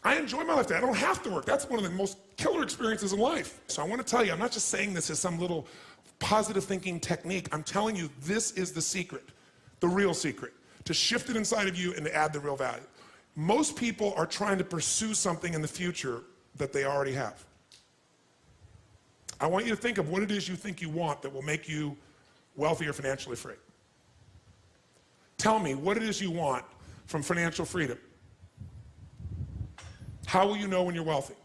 I enjoy my life today. I don't have to work. That's one of the most killer experiences in life. So I want to tell you, I'm not just saying this as some little positive thinking technique. I'm telling you, this is the secret, the real secret, to shift it inside of you and to add the real value. Most people are trying to pursue something in the future that they already have. I want you to think of what it is you think you want that will make you wealthy or financially free. Tell me what it is you want from financial freedom. How will you know when you're wealthy?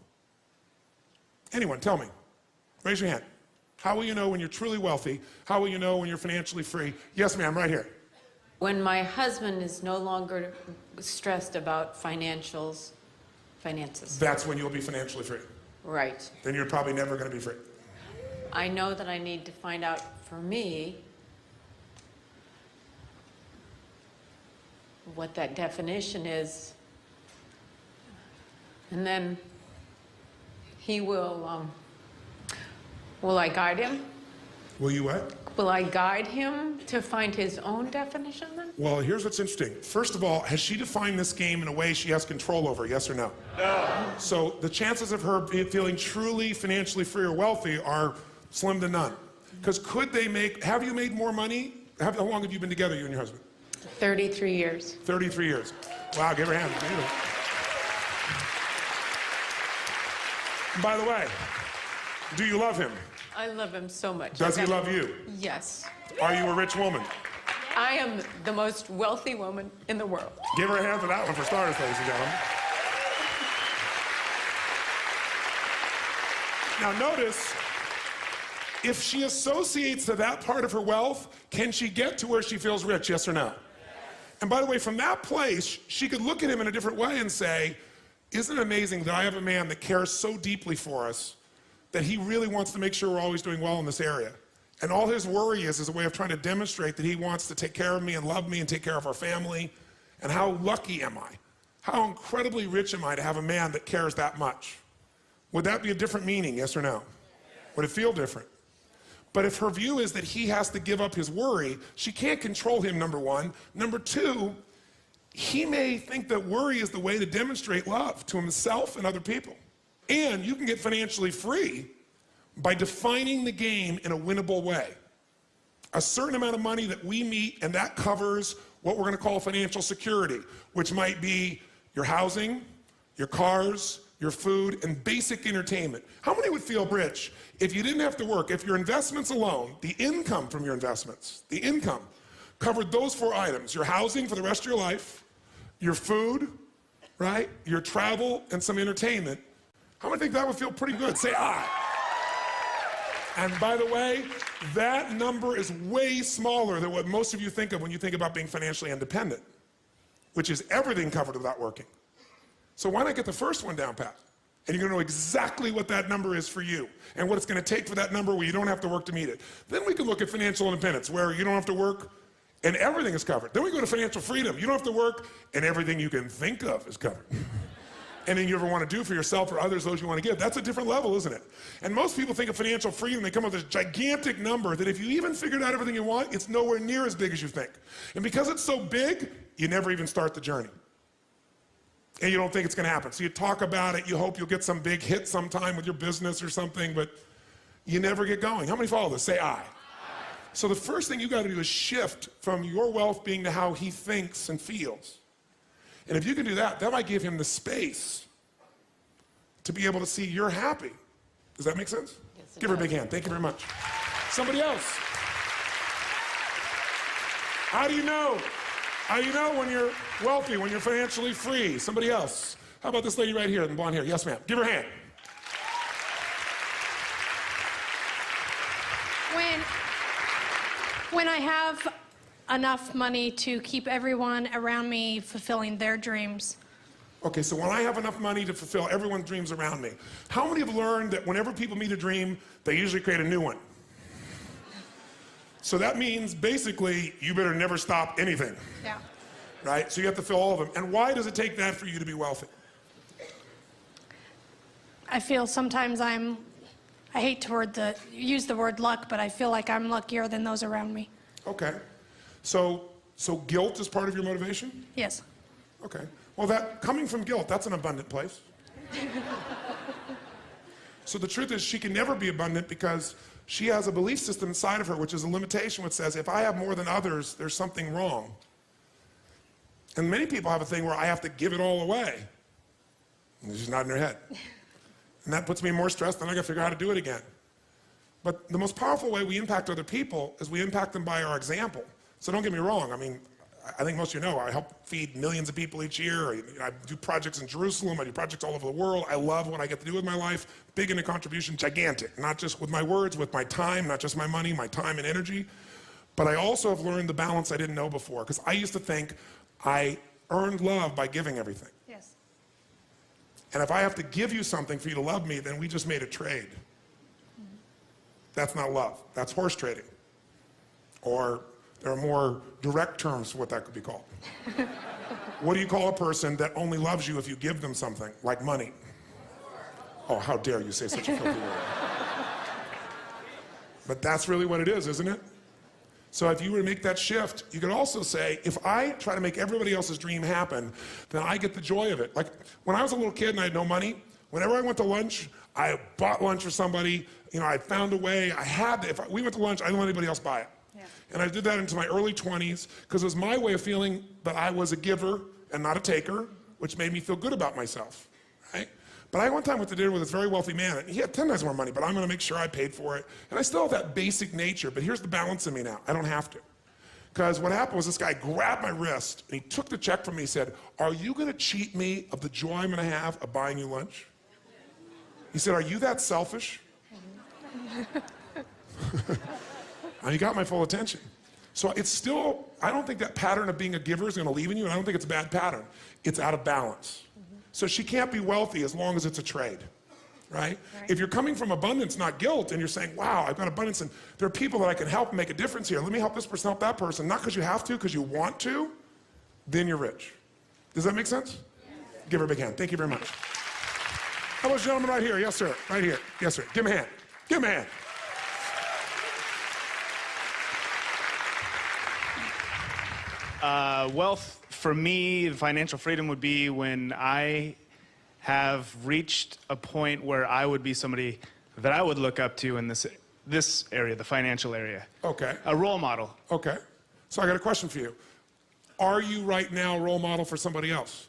Anyone, tell me. Raise your hand. How will you know when you're truly wealthy? How will you know when you're financially free? Yes, ma'am, right here. When my husband is no longer stressed about finances. That's when you'll be financially free. Right. Then you're probably never going to be free. I know that I need to find out for me what that definition is. And then he will I guide him? Will you what? Will I guide him to find his own definition then? Well, here's what's interesting. First of all, has she defined this game in a way she has control over, yes or no? No. So the chances of her feeling truly financially free or wealthy are slim to none. Because have you made more money? How long have you been together, you and your husband? 33 years. 33 years. Wow, give her a hand. By the way, do you love him? I love him so much. Does he love you? Yes. Are you a rich woman? I am the most wealthy woman in the world. Give her a hand for that one for starters, ladies and gentlemen. Now notice, if she associates to that part of her wealth, can she get to where she feels rich, yes or no? And by the way, from that place, she could look at him in a different way and say, isn't it amazing that I have a man that cares so deeply for us that he really wants to make sure we're always doing well in this area? And all his worry is a way of trying to demonstrate that he wants to take care of me and love me and take care of our family. And how lucky am I? How incredibly rich am I to have a man that cares that much? Would that be a different meaning, yes or no? Would it feel different? But if her view is that he has to give up his worry, she can't control him, number one. Number two, he may think that worry is the way to demonstrate love to himself and other people. And you can get financially free by defining the game in a winnable way. A certain amount of money that we meet, and that covers what we're going to call financial security, which might be your housing, your cars, your food, and basic entertainment. How many would feel rich if you didn't have to work, if your investments alone, the income from your investments, the income, covered those 4 items: your housing for the rest of your life, your food, right, your travel, and some entertainment? How many think that would feel pretty good? Say aye. And by the way, that number is way smaller than what most of you think of when you think about being financially independent, which is everything covered without working. So why not get the first one down pat? And you're gonna know exactly what that number is for you and what it's gonna take for that number where you don't have to work to meet it. Then we can look at financial independence, where you don't have to work and everything is covered. Then we go to financial freedom. You don't have to work and everything you can think of is covered. Anything you ever want to do for yourself or others, those you want to give. That's a different level, isn't it? And most people think of financial freedom, they come up with this gigantic number that if you even figured out everything you want, it's nowhere near as big as you think. And because it's so big, you never even start the journey. And you don't think it's going to happen. So you talk about it, you hope you'll get some big hit sometime with your business or something, but you never get going. How many follow this? Say aye. So the first thing you got to do is shift from your wealth being to how he thinks and feels. And if you can do that, that might give him the space to be able to see you're happy. Does that make sense? Yes, Give her a big hand. Thank you very much. Somebody else. How do you know? How do you know when you're wealthy, when you're financially free? Somebody else. How about this lady right here, the blonde hair? Yes, ma'am. Give her a hand. When I have enough money to keep everyone around me fulfilling their dreams. Okay, so when I have enough money to fulfill everyone's dreams around me, how many have learned that whenever people meet a dream, they usually create a new one? So that means basically you better never stop anything. Yeah. Right? So you have to fill all of them. And why does it take that for you to be wealthy? I feel sometimes I hate to use the word luck, but I feel like I'm luckier than those around me. Okay. So guilt is part of your motivation? Yes. Okay. Well, that coming from guilt, that's an abundant place. So the truth is she can never be abundant because she has a belief system inside of her, which is a limitation, which says, if I have more than others, there's something wrong. And many people have a thing where I have to give it all away. And it's just not in their head. And that puts me in more stress, then I gotta figure out how to do it again. But the most powerful way we impact other people is we impact them by our example. So don't get me wrong, I mean, I think most of you know, I help feed millions of people each year. I do projects in Jerusalem, I do projects all over the world. I love what I get to do with my life. Big into contribution, gigantic. Not just with my words, with my time, not just my money, my time and energy. But I also have learned the balance I didn't know before, because I used to think I earned love by giving everything. Yes. And if I have to give you something for you to love me, then we just made a trade. That's not love. That's horse trading. Or there are more direct terms for what that could be called. What do you call a person that only loves you if you give them something, like money? Oh, how dare you say such a filthy word. But that's really what it is, isn't it? So if you were to make that shift, you could also say, if I try to make everybody else's dream happen, then I get the joy of it. Like when I was a little kid and I had no money, whenever I went to lunch, I bought lunch for somebody, I found a way, if we went to lunch, I didn't let anybody else buy it. Yeah. And I did that into my early 20s because it was my way of feeling that I was a giver and not a taker, which made me feel good about myself, right? But I one time went to dinner with this very wealthy man, and he had 10 times more money, but I'm gonna make sure I paid for it. And I still have that basic nature, but here's the balance in me now. I don't have to. Because what happened was this guy grabbed my wrist, and he took the check from me, he said, are you gonna cheat me of the joy I'm gonna have of buying you lunch? He said, are you that selfish? And he got my full attention. So it's still, I don't think that pattern of being a giver is gonna leave in you, and I don't think it's a bad pattern. It's out of balance. So she can't be wealthy as long as it's a trade, right? If you're coming from abundance, not guilt, and you're saying, wow, I've got abundance, and there are people that I can help and make a difference here. Let me help this person, help that person, not because you have to, because you want to, then you're rich. Does that make sense? Yes. Give her a big hand. Thank you very much. How about this gentleman right here? Yes, sir. Right here. Yes, sir. Give him a hand. Give him a hand. Wealth, for me, financial freedom would be when I have reached a point where I would be somebody that I would look up to in this area, the financial area. Okay. A role model. Okay. So I got a question for you. Are you right now a role model for somebody else?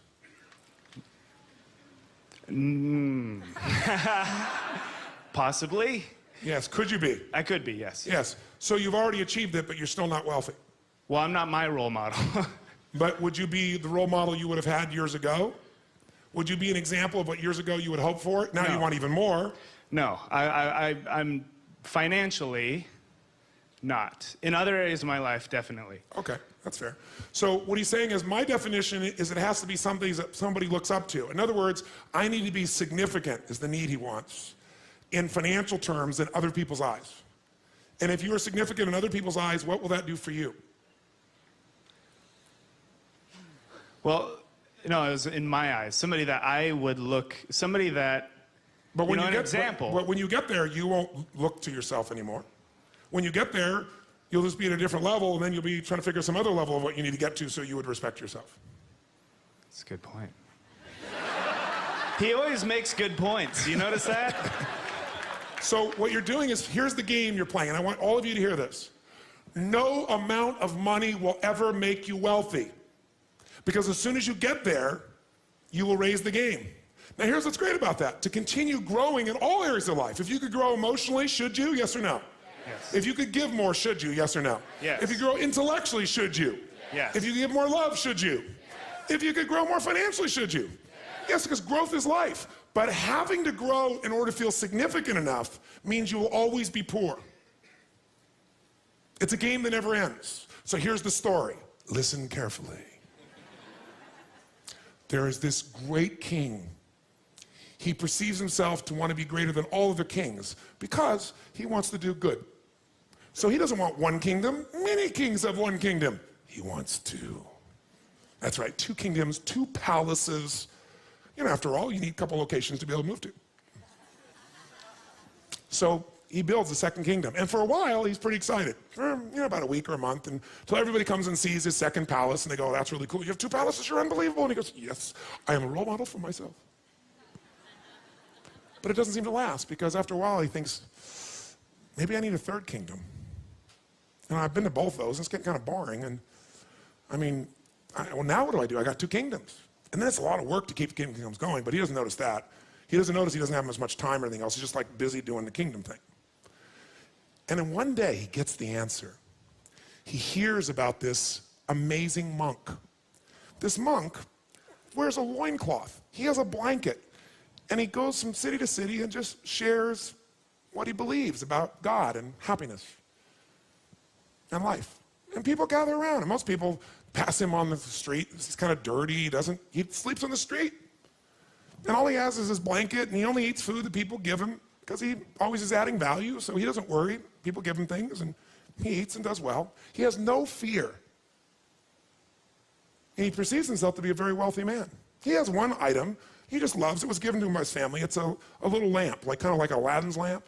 Possibly. Yes. Could you be? I could be, yes. Yes. So you've already achieved it, but you're still not wealthy. Well, I'm not my role model. But would you be the role model you would have had years ago? Would you be an example of what years ago you would hope for? Now No. you want even more. No, I'm financially not. In other areas of my life, definitely. Okay, that's fair. So what he's saying is my definition is it has to be something that somebody looks up to. In other words, I need to be significant is the need he wants in financial terms in other people's eyes. And if you are significant in other people's eyes, what will that do for you? Well, no, it was in my eyes. Somebody that I would look, somebody that, But when you know, you an get, example. But when you get there, you won't look to yourself anymore. When you get there, you'll just be at a different level, and then you'll be trying to figure some other level of what you need to get to so you would respect yourself. That's a good point. He always makes good points. You notice that? So what you're doing is, here's the game you're playing, and I want all of you to hear this. No amount of money will ever make you wealthy. Because as soon as you get there, you will raise the game. Now here's what's great about that. To continue growing in all areas of life. If you could grow emotionally, should you? Yes or no? Yes. If you could give more, should you? Yes or no? Yes. If you grow intellectually, should you? Yes. If you give more love, should you? Yes. If you could grow more financially, should you? Yes, because growth is life. But having to grow in order to feel significant enough means you will always be poor. It's a game that never ends. So here's the story. Listen carefully. There is this great king. He perceives himself to want to be greater than all other kings because he wants to do good. So he doesn't want one kingdom. Many kings have one kingdom. He wants two. That's right, 2 kingdoms, 2 palaces. You know, after all, you need a couple locations to be able to move to. So he builds the second kingdom. And for a while, he's pretty excited. For, about a week or a month, until everybody comes and sees his second palace, and they go, that's really cool. You have 2 palaces, you're unbelievable. And he goes, yes, I am a role model for myself. But it doesn't seem to last, because after a while, he thinks, maybe I need a 3rd kingdom. And I've been to both those, and it's getting kind of boring. And well, now what do? I got 2 kingdoms. And then it's a lot of work to keep the kingdoms going, but he doesn't notice that. He doesn't notice he doesn't have as much time or anything else. He's just like busy doing the kingdom thing. And then one day he gets the answer. He hears about this amazing monk. This monk wears a loincloth. He has a blanket. And he goes from city to city and just shares what he believes about God and happiness and life. And people gather around. And most people pass him on the street. He's kind of dirty. He sleeps on the street. And all he has is his blanket, and he only eats food that people give him because he always is adding value, so he doesn't worry. People give him things, and he eats and does well. He has no fear. And he perceives himself to be a very wealthy man. He has one item he just loves. It was given to him by his family. It's a little lamp, kind of like Aladdin's lamp.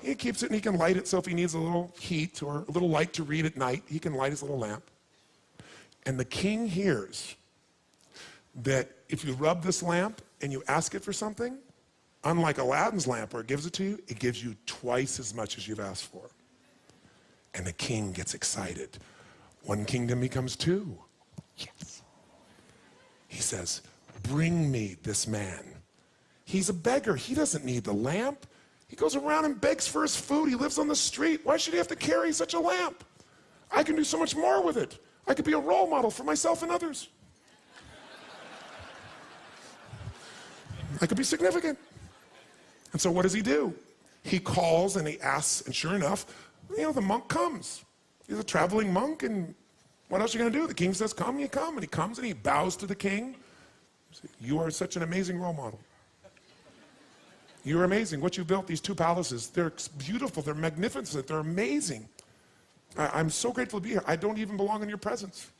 He keeps it, and he can light it, so if he needs a little heat or a little light to read at night, he can light his little lamp. And the king hears that if you rub this lamp and you ask it for something, unlike Aladdin's lamp where it gives it to you, it gives you twice as much as you've asked for. And the king gets excited. 1 kingdom becomes 2. Yes. He says, bring me this man. He's a beggar. He doesn't need the lamp. He goes around and begs for his food. He lives on the street. Why should he have to carry such a lamp? I can do so much more with it. I could be a role model for myself and others. I could be significant. And so what does he do? He calls and he asks, and sure enough, the monk comes. He's a traveling monk, and what else are you going to do? The king says, come, you come. And he comes and he bows to the king. You are such an amazing role model. You're amazing. What you built, these 2 palaces, they're beautiful, they're magnificent, they're amazing. I'm so grateful to be here. I don't even belong in your presence.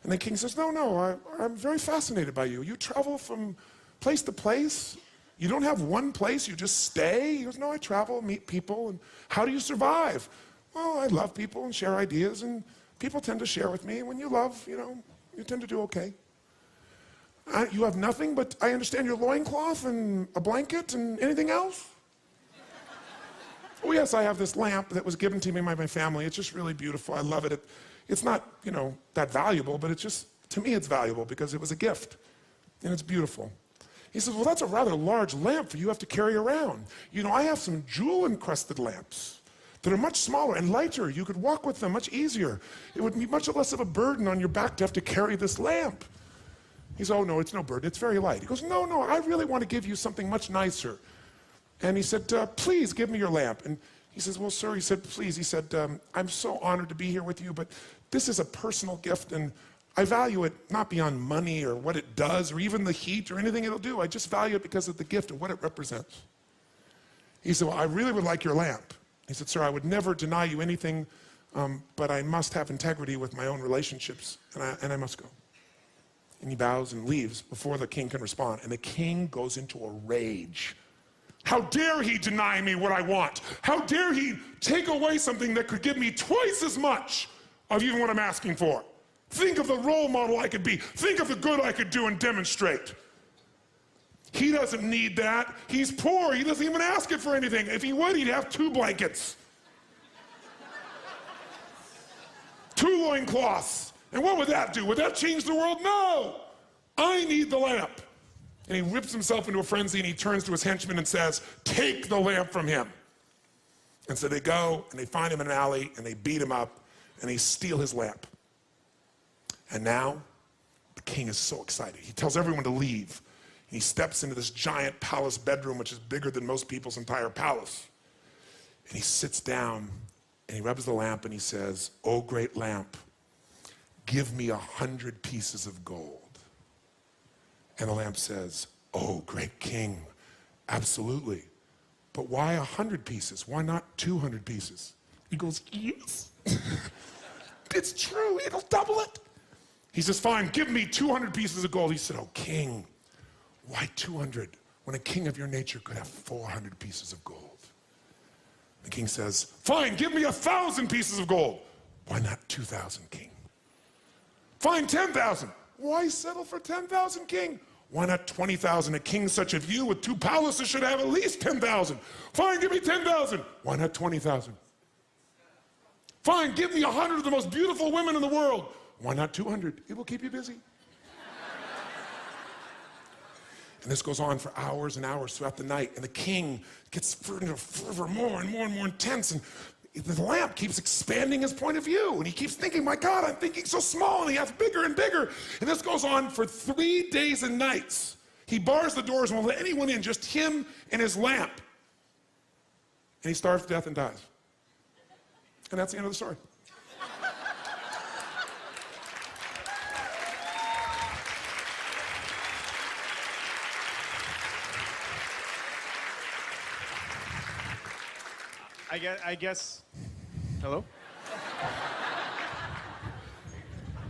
And the king says, no, I'm very fascinated by you. You travel from place to place. You don't have one place, you just stay. He goes, no, I travel, meet people. And how do you survive? Well, I love people and share ideas, and people tend to share with me. And when you love, you tend to do okay. You have nothing, but I understand your loincloth and a blanket and anything else? Oh, yes, I have this lamp that was given to me by my family. It's just really beautiful. I love it. It's not, that valuable, but to me, it's valuable because it was a gift, and it's beautiful. He says, well, that's a rather large lamp for you have to carry around. I have some jewel-encrusted lamps that are much smaller and lighter. You could walk with them much easier. It would be much less of a burden on your back to have to carry this lamp. He says, oh, no, it's no burden. It's very light. He goes, no, I really want to give you something much nicer. And he said, please give me your lamp. And he says, well, sir, he said, please. He said, I'm so honored to be here with you, but this is a personal gift, and I value it not beyond money or what it does or even the heat or anything it'll do. I just value it because of the gift and what it represents. He said, well, I really would like your lamp. He said, sir, I would never deny you anything, but I must have integrity with my own relationships, and I must go. And he bows and leaves before the king can respond. And the king goes into a rage. How dare he deny me what I want? How dare he take away something that could give me twice as much of even what I'm asking for? Think of the role model I could be. Think of the good I could do and demonstrate. He doesn't need that. He's poor. He doesn't even ask it for anything. If he would, he'd have 2 blankets. 2 loincloths. And what would that do? Would that change the world? No! I need the lamp. And he whips himself into a frenzy, and he turns to his henchman and says, take the lamp from him. And so they go, and they find him in an alley, and they beat him up, and they steal his lamp. And now, the king is so excited. He tells everyone to leave. He steps into this giant palace bedroom, which is bigger than most people's entire palace. And he sits down, and he rubs the lamp, and he says, oh, great lamp, give me 100 pieces of gold. And the lamp says, oh, great king, absolutely. But why 100 pieces? Why not 200 pieces? He goes, yes. It's true, it'll double it. He says, fine, give me 200 pieces of gold. He said, oh, king, why 200 when a king of your nature could have 400 pieces of gold? The king says, fine, give me 1,000 pieces of gold. Why not 2,000, king? Fine, 10,000. Why settle for 10,000, king? Why not 20,000? A king such as you with 2 palaces should have at least 10,000. Fine, give me 10,000. Why not 20,000? Fine, give me 100 of the most beautiful women in the world. Why not 200? It will keep you busy. And this goes on for hours and hours throughout the night. And the king gets fervor more and more and more intense. And the lamp keeps expanding his point of view. And he keeps thinking, my God, I'm thinking so small. And he gets bigger and bigger. And this goes on for 3 days and nights. He bars the doors and won't let anyone in, just him and his lamp. And he starves to death and dies. And that's the end of the story. I guess, hello?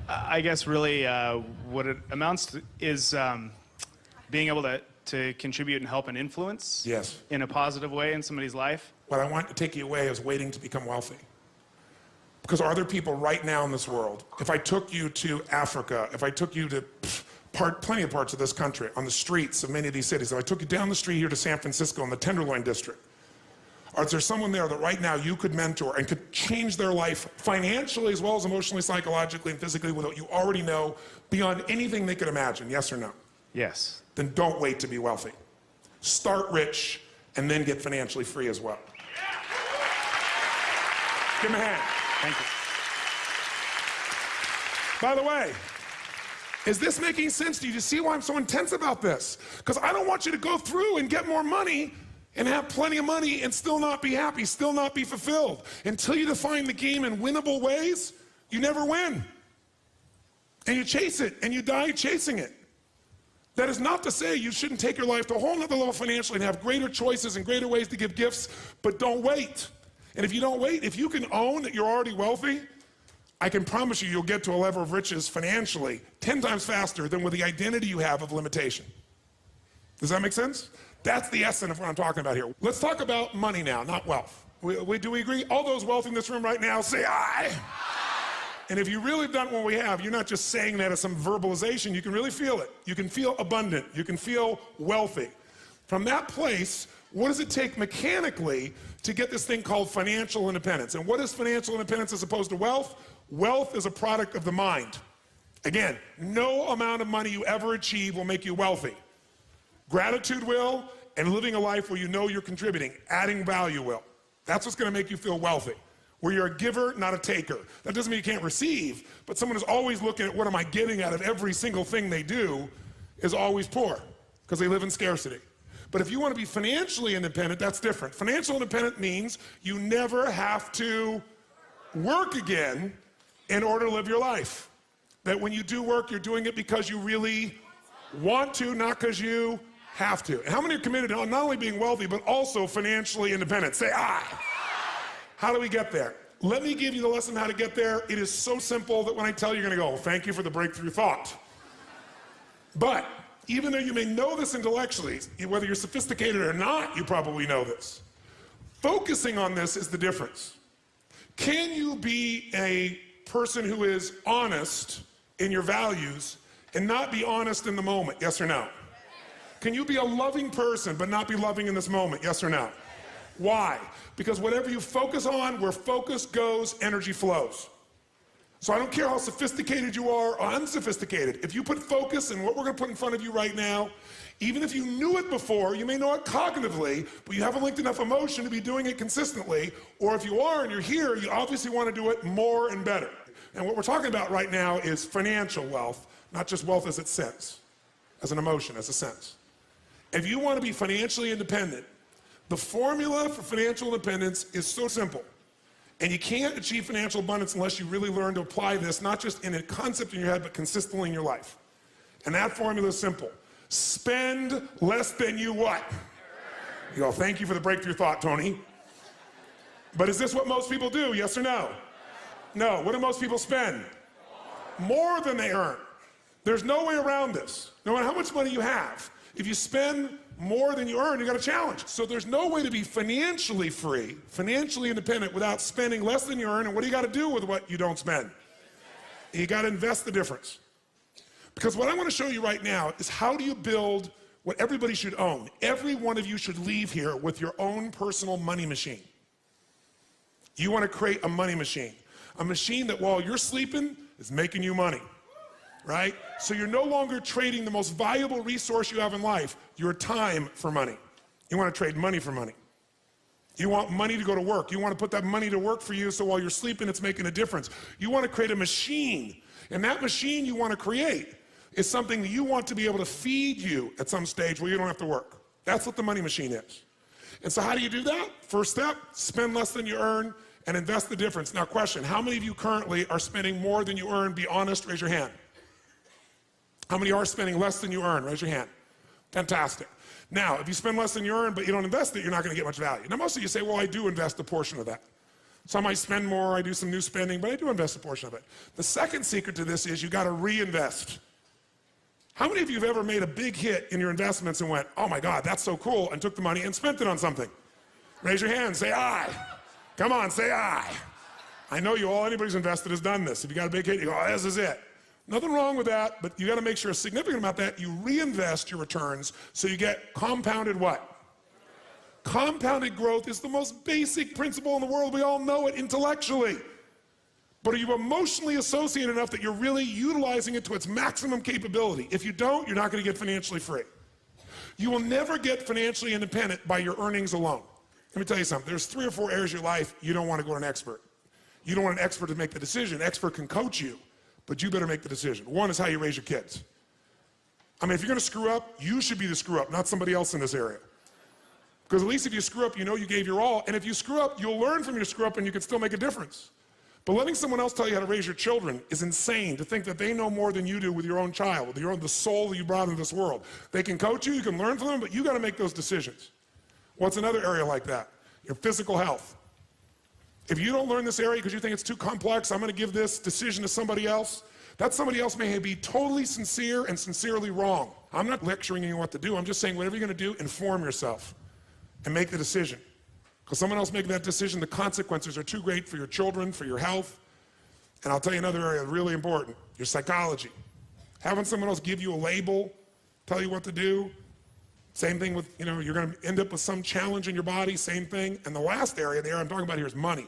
I guess really what it amounts to is being able to contribute and help and influence Yes. in a positive way in somebody's life. What I want to take you away is waiting to become wealthy. Because are there people right now in this world, if I took you to Africa, if I took you to plenty of parts of this country, on the streets of many of these cities, if I took you down the street here to San Francisco in the Tenderloin district, is there someone there that right now you could mentor and could change their life financially as well as emotionally, psychologically, and physically with what you already know beyond anything they could imagine? Yes or no? Yes. Then don't wait to be wealthy. Start rich and then get financially free as well. Give him a hand. Thank you. By the way, is this making sense to you? Do you see why I'm so intense about this? Because I don't want you to go through and get more money and have plenty of money and still not be happy, still not be fulfilled. Until you define the game in winnable ways, you never win. And you chase it, and you die chasing it. That is not to say you shouldn't take your life to a whole nother level financially and have greater choices and greater ways to give gifts, but don't wait. And if you don't wait, if you can own that you're already wealthy, I can promise you you'll get to a level of riches financially 10 times faster than with the identity you have of limitation. Does that make sense? That's the essence of what I'm talking about here. Let's talk about money now, not wealth. Do we agree? All those wealthy in this room right now, say aye. And if you really have done what we have, you're not just saying that as some verbalization, you can really feel it. You can feel abundant. You can feel wealthy. From that place, what does it take mechanically to get this thing called financial independence? And what is financial independence as opposed to wealth? Wealth is a product of the mind. Again, no amount of money you ever achieve will make you wealthy. Gratitude will, and living a life where you know you're contributing, adding value will. That's what's going to make you feel wealthy. Where you're a giver, not a taker. That doesn't mean you can't receive, but someone who's always looking at what am I getting out of every single thing they do is always poor, because they live in scarcity. But if you want to be financially independent, that's different. Financial independent means you never have to work again in order to live your life. That when you do work, you're doing it because you really want to, not because you have to. And how many are committed to not only being wealthy, but also financially independent? Say aye. How do we get there? Let me give you the lesson how to get there. It is so simple that when I tell you, you're going to go, thank you for the breakthrough thought. But even though you may know this intellectually, whether you're sophisticated or not, you probably know this. Focusing on this is the difference. Can you be a person who is honest in your values and not be honest in the moment? Yes or no? Can you be a loving person but not be loving in this moment? Yes or no? Why? Because whatever you focus on, where focus goes, energy flows. So I don't care how sophisticated you are or unsophisticated. If you put focus in what we're going to put in front of you right now, even if you knew it before, you may know it cognitively, but you haven't linked enough emotion to be doing it consistently. Or if you are and you're here, you obviously want to do it more and better. And what we're talking about right now is financial wealth, not just wealth as it sense, as an emotion, as a sense. If you want to be financially independent, the formula for financial independence is so simple. And you can't achieve financial abundance unless you really learn to apply this, not just in a concept in your head, but consistently in your life. And that formula is simple. Spend less than you what? You go, thank you for the breakthrough thought, Tony. But is this what most people do, yes or no? No. What do most people spend? More than they earn. There's no way around this. No matter how much money you have, If you spend more than you earn, you got a challenge. So there's no way to be financially free, financially independent without spending less than you earn. And what do you got to do with what you don't spend? You got to invest the difference. Because what I want to show you right now is how do you build what everybody should own. Every one of you should leave here with your own personal money machine. You want to create a money machine. A machine that while you're sleeping is making you money. Right? So you're no longer trading the most valuable resource you have in life, your time, for money. You want to trade money for money. You want money to go to work. You want to put that money to work for you so while you're sleeping it's making a difference. You want to create a machine. And that machine you want to create is something that you want to be able to feed you at some stage where you don't have to work. That's what the money machine is. And so how do you do that? First step, spend less than you earn and invest the difference. Now question, how many of you currently are spending more than you earn? Be honest, raise your hand. How many are spending less than you earn? Raise your hand. Fantastic. Now, if you spend less than you earn, but you don't invest it, you're not going to get much value. Now, most of you say, well, I do invest a portion of that. So I might spend more, I do some new spending, but I do invest a portion of it. The second secret to this is you got to reinvest. How many of you have ever made a big hit in your investments and went, oh my God, that's so cool, and took the money and spent it on something? Raise your hand, say aye. Come on, say aye. I know you all, anybody who's invested has done this. If you got a big hit, you go, oh, this is it. Nothing wrong with that, but you got to make sure a significant amount of that, you reinvest your returns so you get compounded what? Compounded growth is the most basic principle in the world. We all know it intellectually. But are you emotionally associated enough that you're really utilizing it to its maximum capability? If you don't, you're not going to get financially free. You will never get financially independent by your earnings alone. Let me tell you something. There's 3 or 4 areas of your life you don't want to go to an expert. You don't want an expert to make the decision. An expert can coach you. But you better make the decision. One is how you raise your kids. I mean, if you're going to screw up, you should be the screw up, not somebody else in this area. Because at least if you screw up, you know you gave your all. And if you screw up, you'll learn from your screw up and you can still make a difference. But letting someone else tell you how to raise your children is insane, to think that they know more than you do with your own child, with the soul that you brought into this world. They can coach you, you can learn from them, but you got to make those decisions. What's another area like that? Your physical health. If you don't learn this area because you think it's too complex, I'm going to give this decision to somebody else, that somebody else may be totally sincere and sincerely wrong. I'm not lecturing you what to do. I'm just saying whatever you're going to do, inform yourself and make the decision. Because someone else making that decision, the consequences are too great for your children, for your health. And I'll tell you another area really important, your psychology. Having someone else give you a label, tell you what to do. Same thing with, you're going to end up with some challenge in your body, same thing. And the last area, the area I'm talking about here is money.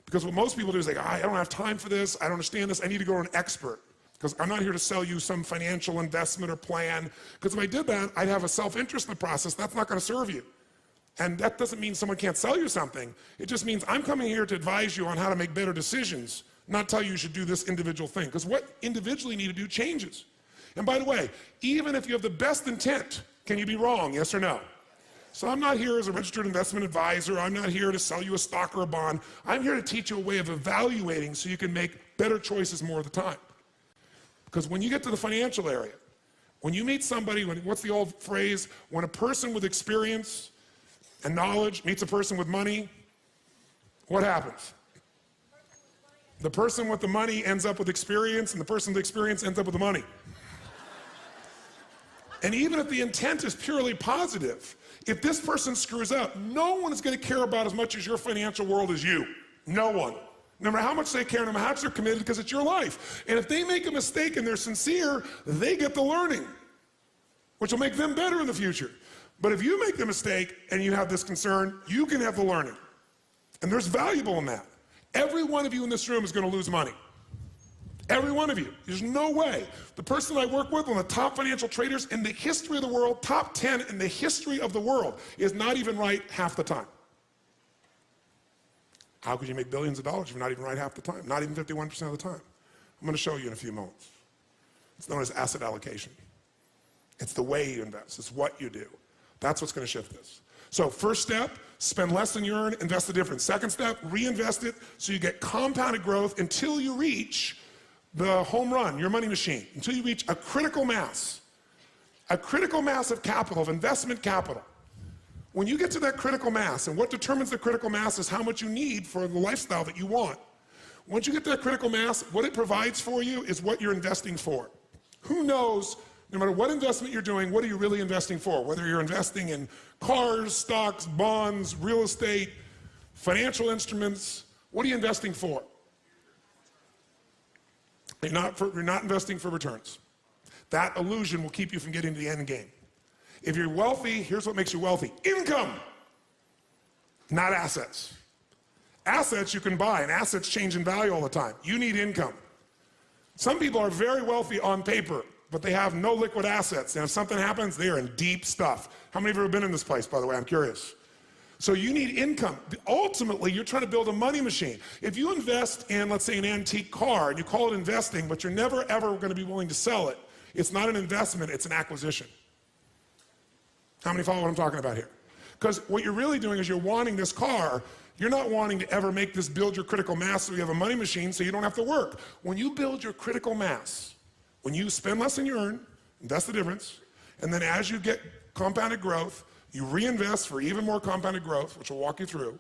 Because what most people do is they go, I don't have time for this, I don't understand this, I need to go to an expert. Because I'm not here to sell you some financial investment or plan. Because if I did that, I'd have a self-interest in the process. That's not going to serve you. And that doesn't mean someone can't sell you something. It just means I'm coming here to advise you on how to make better decisions, not tell you should do this individual thing. Because what individually you need to do changes. And by the way, even if you have the best intent, can you be wrong, yes or no? So I'm not here as a registered investment advisor. I'm not here to sell you a stock or a bond. I'm here to teach you a way of evaluating so you can make better choices more of the time. Because when you get to the financial area, when you meet somebody, what's the old phrase? When a person with experience and knowledge meets a person with money, what happens? The person with the money ends up with experience, and the person with experience ends up with the money. And even if the intent is purely positive, if this person screws up, no one is going to care about as much as your financial world as you. No one. No matter how much they care, no matter how much they're committed, because it's your life. And if they make a mistake and they're sincere, they get the learning, which will make them better in the future. But if you make the mistake and you have this concern, you can have the learning. And there's valuable in that. Every one of you in this room is going to lose money. Every one of you. There's no way. The person I work with, one of the top financial traders in the history of the world, top 10 in the history of the world, is not even right half the time. How could you make billions of dollars if you're not even right half the time? Not even 51% of the time. I'm going to show you in a few moments. It's known as asset allocation. It's the way you invest. It's what you do. That's what's going to shift this. So first step, spend less than you earn, invest the difference. Second step, reinvest it so you get compounded growth until you reach the home run, your money machine, until you reach a critical mass of capital, of investment capital. When you get to that critical mass, and what determines the critical mass is how much you need for the lifestyle that you want. Once you get to that critical mass, what it provides for you is what you're investing for. Who knows No matter what investment you're doing, what are you really investing for? Whether you're investing in cars, stocks, bonds, real estate, financial instruments, what are you investing for? You're not investing for returns. That illusion will keep you from getting to the end game. If you're wealthy, here's what makes you wealthy. Income, not assets. Assets you can buy, and assets change in value all the time. You need income. Some people are very wealthy on paper, but they have no liquid assets. And if something happens, they are in deep stuff. How many of you have ever been in this place, by the way? I'm curious. So you need income. Ultimately, you're trying to build a money machine. If you invest in, let's say, an antique car, and you call it investing, but you're never, ever going to be willing to sell it, it's not an investment, it's an acquisition. How many follow what I'm talking about here? Because what you're really doing is you're wanting this car. You're not wanting to ever make this build your critical mass so you have a money machine so you don't have to work. When you build your critical mass, when you spend less than you earn, that's the difference, and then as you get compounded growth, you reinvest for even more compounded growth, which will walk you through,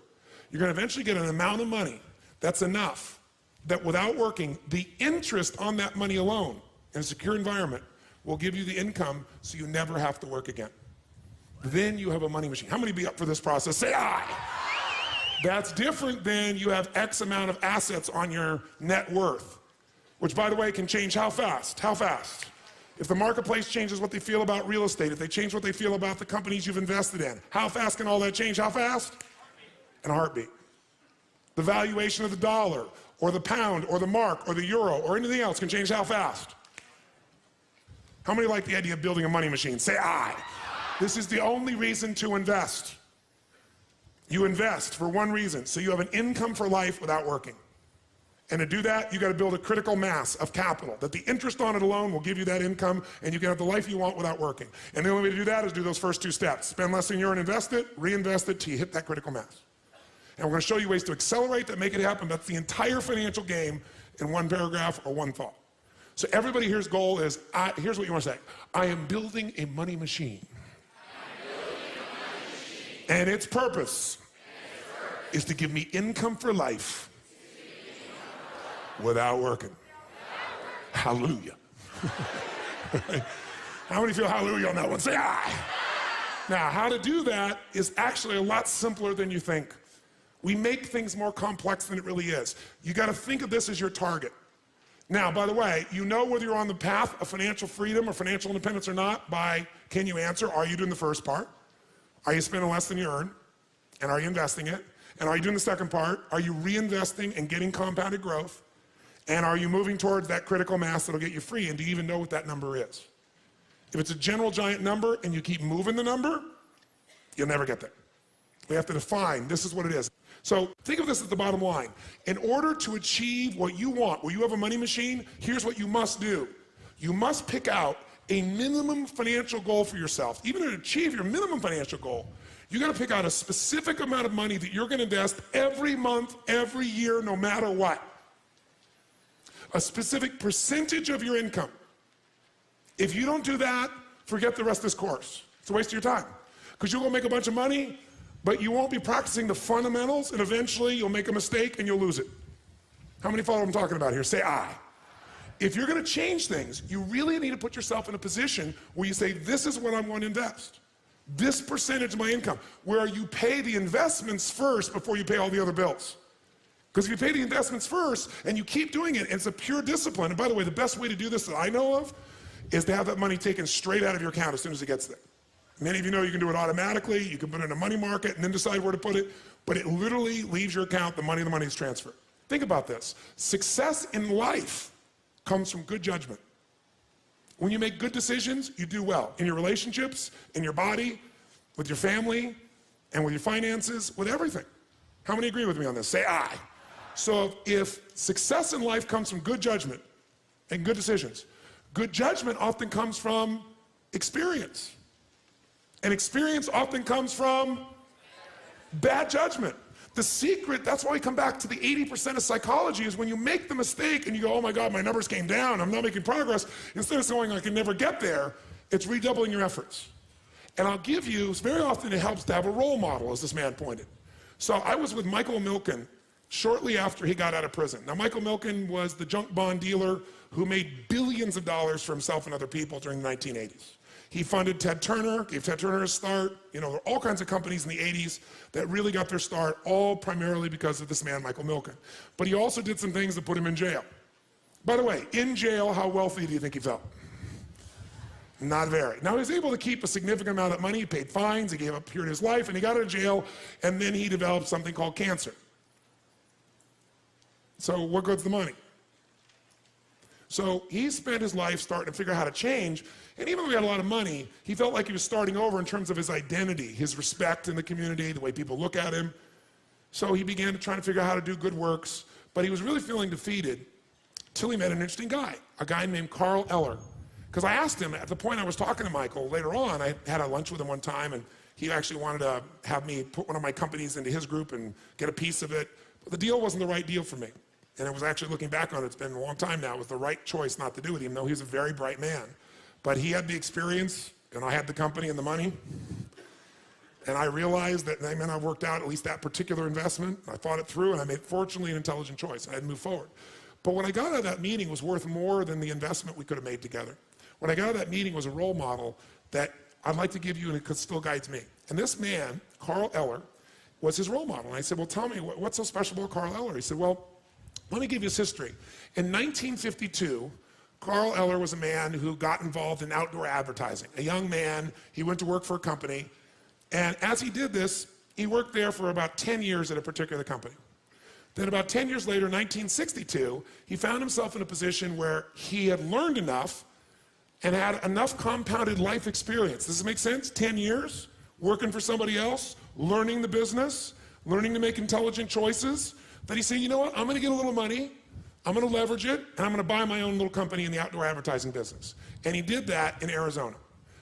you're going to eventually get an amount of money that's enough that without working, the interest on that money alone in a secure environment will give you the income so you never have to work again. Then you have a money machine. How many be up for this process? Say aye. That's different than you have X amount of assets on your net worth, which, by the way, can change how fast? How fast? If the marketplace changes what they feel about real estate, if they change what they feel about the companies you've invested in, how fast can all that change? How fast? In a heartbeat. The valuation of the dollar, or the pound, or the mark, or the euro, or anything else can change how fast? How many like the idea of building a money machine? Say aye. This is the only reason to invest. You invest for one reason, so you have an income for life without working. And to do that, you got to build a critical mass of capital, that the interest on it alone will give you that income, and you can have the life you want without working. And the only way to do that is do those first two steps. Spend less than you earn, invest it, reinvest it till you hit that critical mass. And we're going to show you ways to accelerate that, make it happen. That's the entire financial game in one paragraph or one thought. So everybody here's goal is, here's what you want to say. I am building a money machine. And its purpose is to give me income for life without working. Hallelujah. How many feel hallelujah on that one? Say aye. Now, how to do that is actually a lot simpler than you think. We make things more complex than it really is. You got to think of this as your target. Now, by the way, you know whether you're on the path of financial freedom or financial independence or not by, can you answer, are you doing the first part? Are you spending less than you earn? And are you investing it? And are you doing the second part? Are you reinvesting and getting compounded growth? And are you moving towards that critical mass that'll get you free? And do you even know what that number is? If it's a general giant number and you keep moving the number, you'll never get there. We have to define, this is what it is. So think of this as the bottom line. In order to achieve what you want, where you have a money machine, here's what you must do. You must pick out a minimum financial goal for yourself. Even to achieve your minimum financial goal, you got to pick out a specific amount of money that you're going to invest every month, every year, no matter what. A specific percentage of your income. If you don't do that, forget the rest of this course. It's a waste of your time. Because you'll go make a bunch of money, but you won't be practicing the fundamentals, and eventually you'll make a mistake and you'll lose it. How many follow what I'm talking about here? Say aye. If you're going to change things, you really need to put yourself in a position where you say, this is what I want to invest. This percentage of my income, where you pay the investments first before you pay all the other bills. Because if you pay the investments first and you keep doing it, it's a pure discipline. And by the way, the best way to do this that I know of is to have that money taken straight out of your account as soon as it gets there. Many of you know you can do it automatically. You can put it in a money market and then decide where to put it. But it literally leaves your account, the money is transferred. Think about this. Success in life comes from good judgment. When you make good decisions, you do well. In your relationships, in your body, with your family, and with your finances, with everything. How many agree with me on this? Say aye. So if success in life comes from good judgment and good decisions, good judgment often comes from experience. And experience often comes from bad judgment. The secret, that's why we come back to the 80% of psychology, is when you make the mistake and you go, oh my God, my numbers came down, I'm not making progress, instead of going, I can never get there, it's redoubling your efforts. And I'll give you, very often it helps to have a role model, as this man pointed. So I was with Michael Milken shortly after he got out of prison. Now, Michael Milken was the junk bond dealer who made billions of dollars for himself and other people during the 1980s. He funded Ted Turner, gave Ted Turner a start. You know, there were all kinds of companies in the 80s that really got their start, all primarily because of this man, Michael Milken. But he also did some things that put him in jail. By the way, in jail, how wealthy do you think he felt? Not very. Now, he was able to keep a significant amount of money. He paid fines, he gave up a period of his life, and he got out of jail, and then he developed something called cancer. So what good's the money? So he spent his life starting to figure out how to change, and even though he had a lot of money, he felt like he was starting over in terms of his identity, his respect in the community, the way people look at him. So he began to try to figure out how to do good works, but he was really feeling defeated till he met an interesting guy, a guy named Carl Eller. Because I asked him, at the point I was talking to Michael, later on, I had a lunch with him one time, and he actually wanted to have me put one of my companies into his group and get a piece of it. But the deal wasn't the right deal for me. And it was actually, looking back on it, it's been a long time now, it was the right choice not to do it, even though he was a very bright man. But he had the experience, and I had the company and the money. And I realized that, I mean, I worked out at least that particular investment. I thought it through, and I made, fortunately, an intelligent choice. I had to move forward. But what I got out of that meeting was worth more than the investment we could have made together. What I got out of that meeting was a role model that I'd like to give you, and it still guides me. And this man, Carl Eller, was his role model. And I said, well, tell me, what's so special about Carl Eller? He said, well, let me give you his history. In 1952, Carl Eller was a man who got involved in outdoor advertising. A young man, he went to work for a company, and as he did this, he worked there for about 10 years at a particular company. Then about 10 years later, 1962, he found himself in a position where he had learned enough and had enough compounded life experience. Does this make sense? 10 years, working for somebody else, learning the business, learning to make intelligent choices, that he said, you know what, I'm gonna get a little money, I'm gonna leverage it, and I'm gonna buy my own little company in the outdoor advertising business. And he did that in Arizona.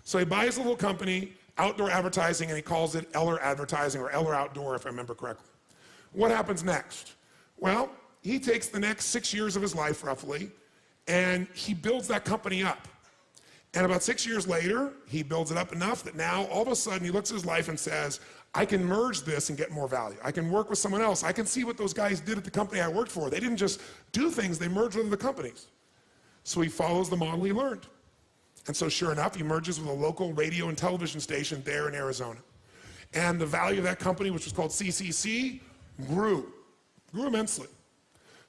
So he buys a little company, outdoor advertising, and he calls it Eller Advertising or Eller Outdoor, if I remember correctly. What happens next? Well, he takes the next 6 years of his life, roughly, and he builds that company up. And about 6 years later, he builds it up enough that now, all of a sudden, he looks at his life and says, I can merge this and get more value. I can work with someone else. I can see what those guys did at the company I worked for. They didn't just do things, they merged with other companies. So he follows the model he learned. And so sure enough, he merges with a local radio and television station there in Arizona. And the value of that company, which was called CCC, grew immensely.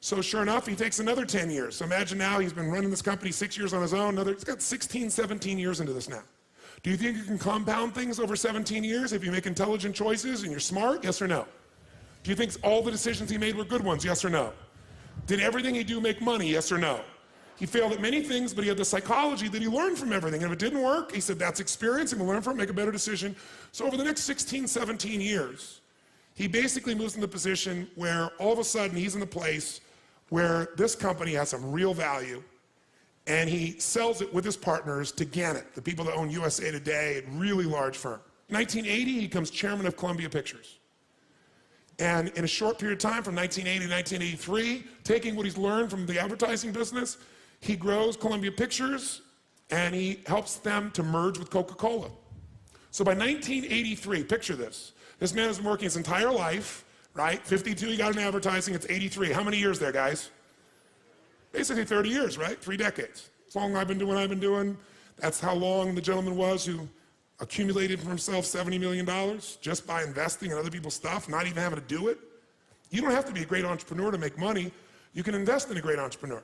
So sure enough, he takes another 10 years. So imagine now he's been running this company 6 years on his own. He's got 16, 17 years into this now. Do you think you can compound things over 17 years if you make intelligent choices and you're smart? Yes or no? Do you think all the decisions he made were good ones? Yes or no? Did everything he do make money? Yes or no? He failed at many things, but he had the psychology that he learned from everything. And if it didn't work, he said, that's experience, and we'll learn from it, make a better decision. So over the next 16, 17 years, he basically moves in the position where all of a sudden he's in the place where this company has some real value, and he sells it with his partners to Gannett, the people that own USA Today, a really large firm. In 1980, he becomes chairman of Columbia Pictures. And in a short period of time, from 1980 to 1983, taking what he's learned from the advertising business, he grows Columbia Pictures, and he helps them to merge with Coca-Cola. So by 1983, picture this. This man has been working his entire life, right? 52, he got in advertising, it's 83. How many years there, guys? Basically 30 years, right? 3 decades. As long as I've been doing what I've been doing, that's how long the gentleman was who accumulated for himself $70 million just by investing in other people's stuff, not even having to do it. You don't have to be a great entrepreneur to make money. You can invest in a great entrepreneur.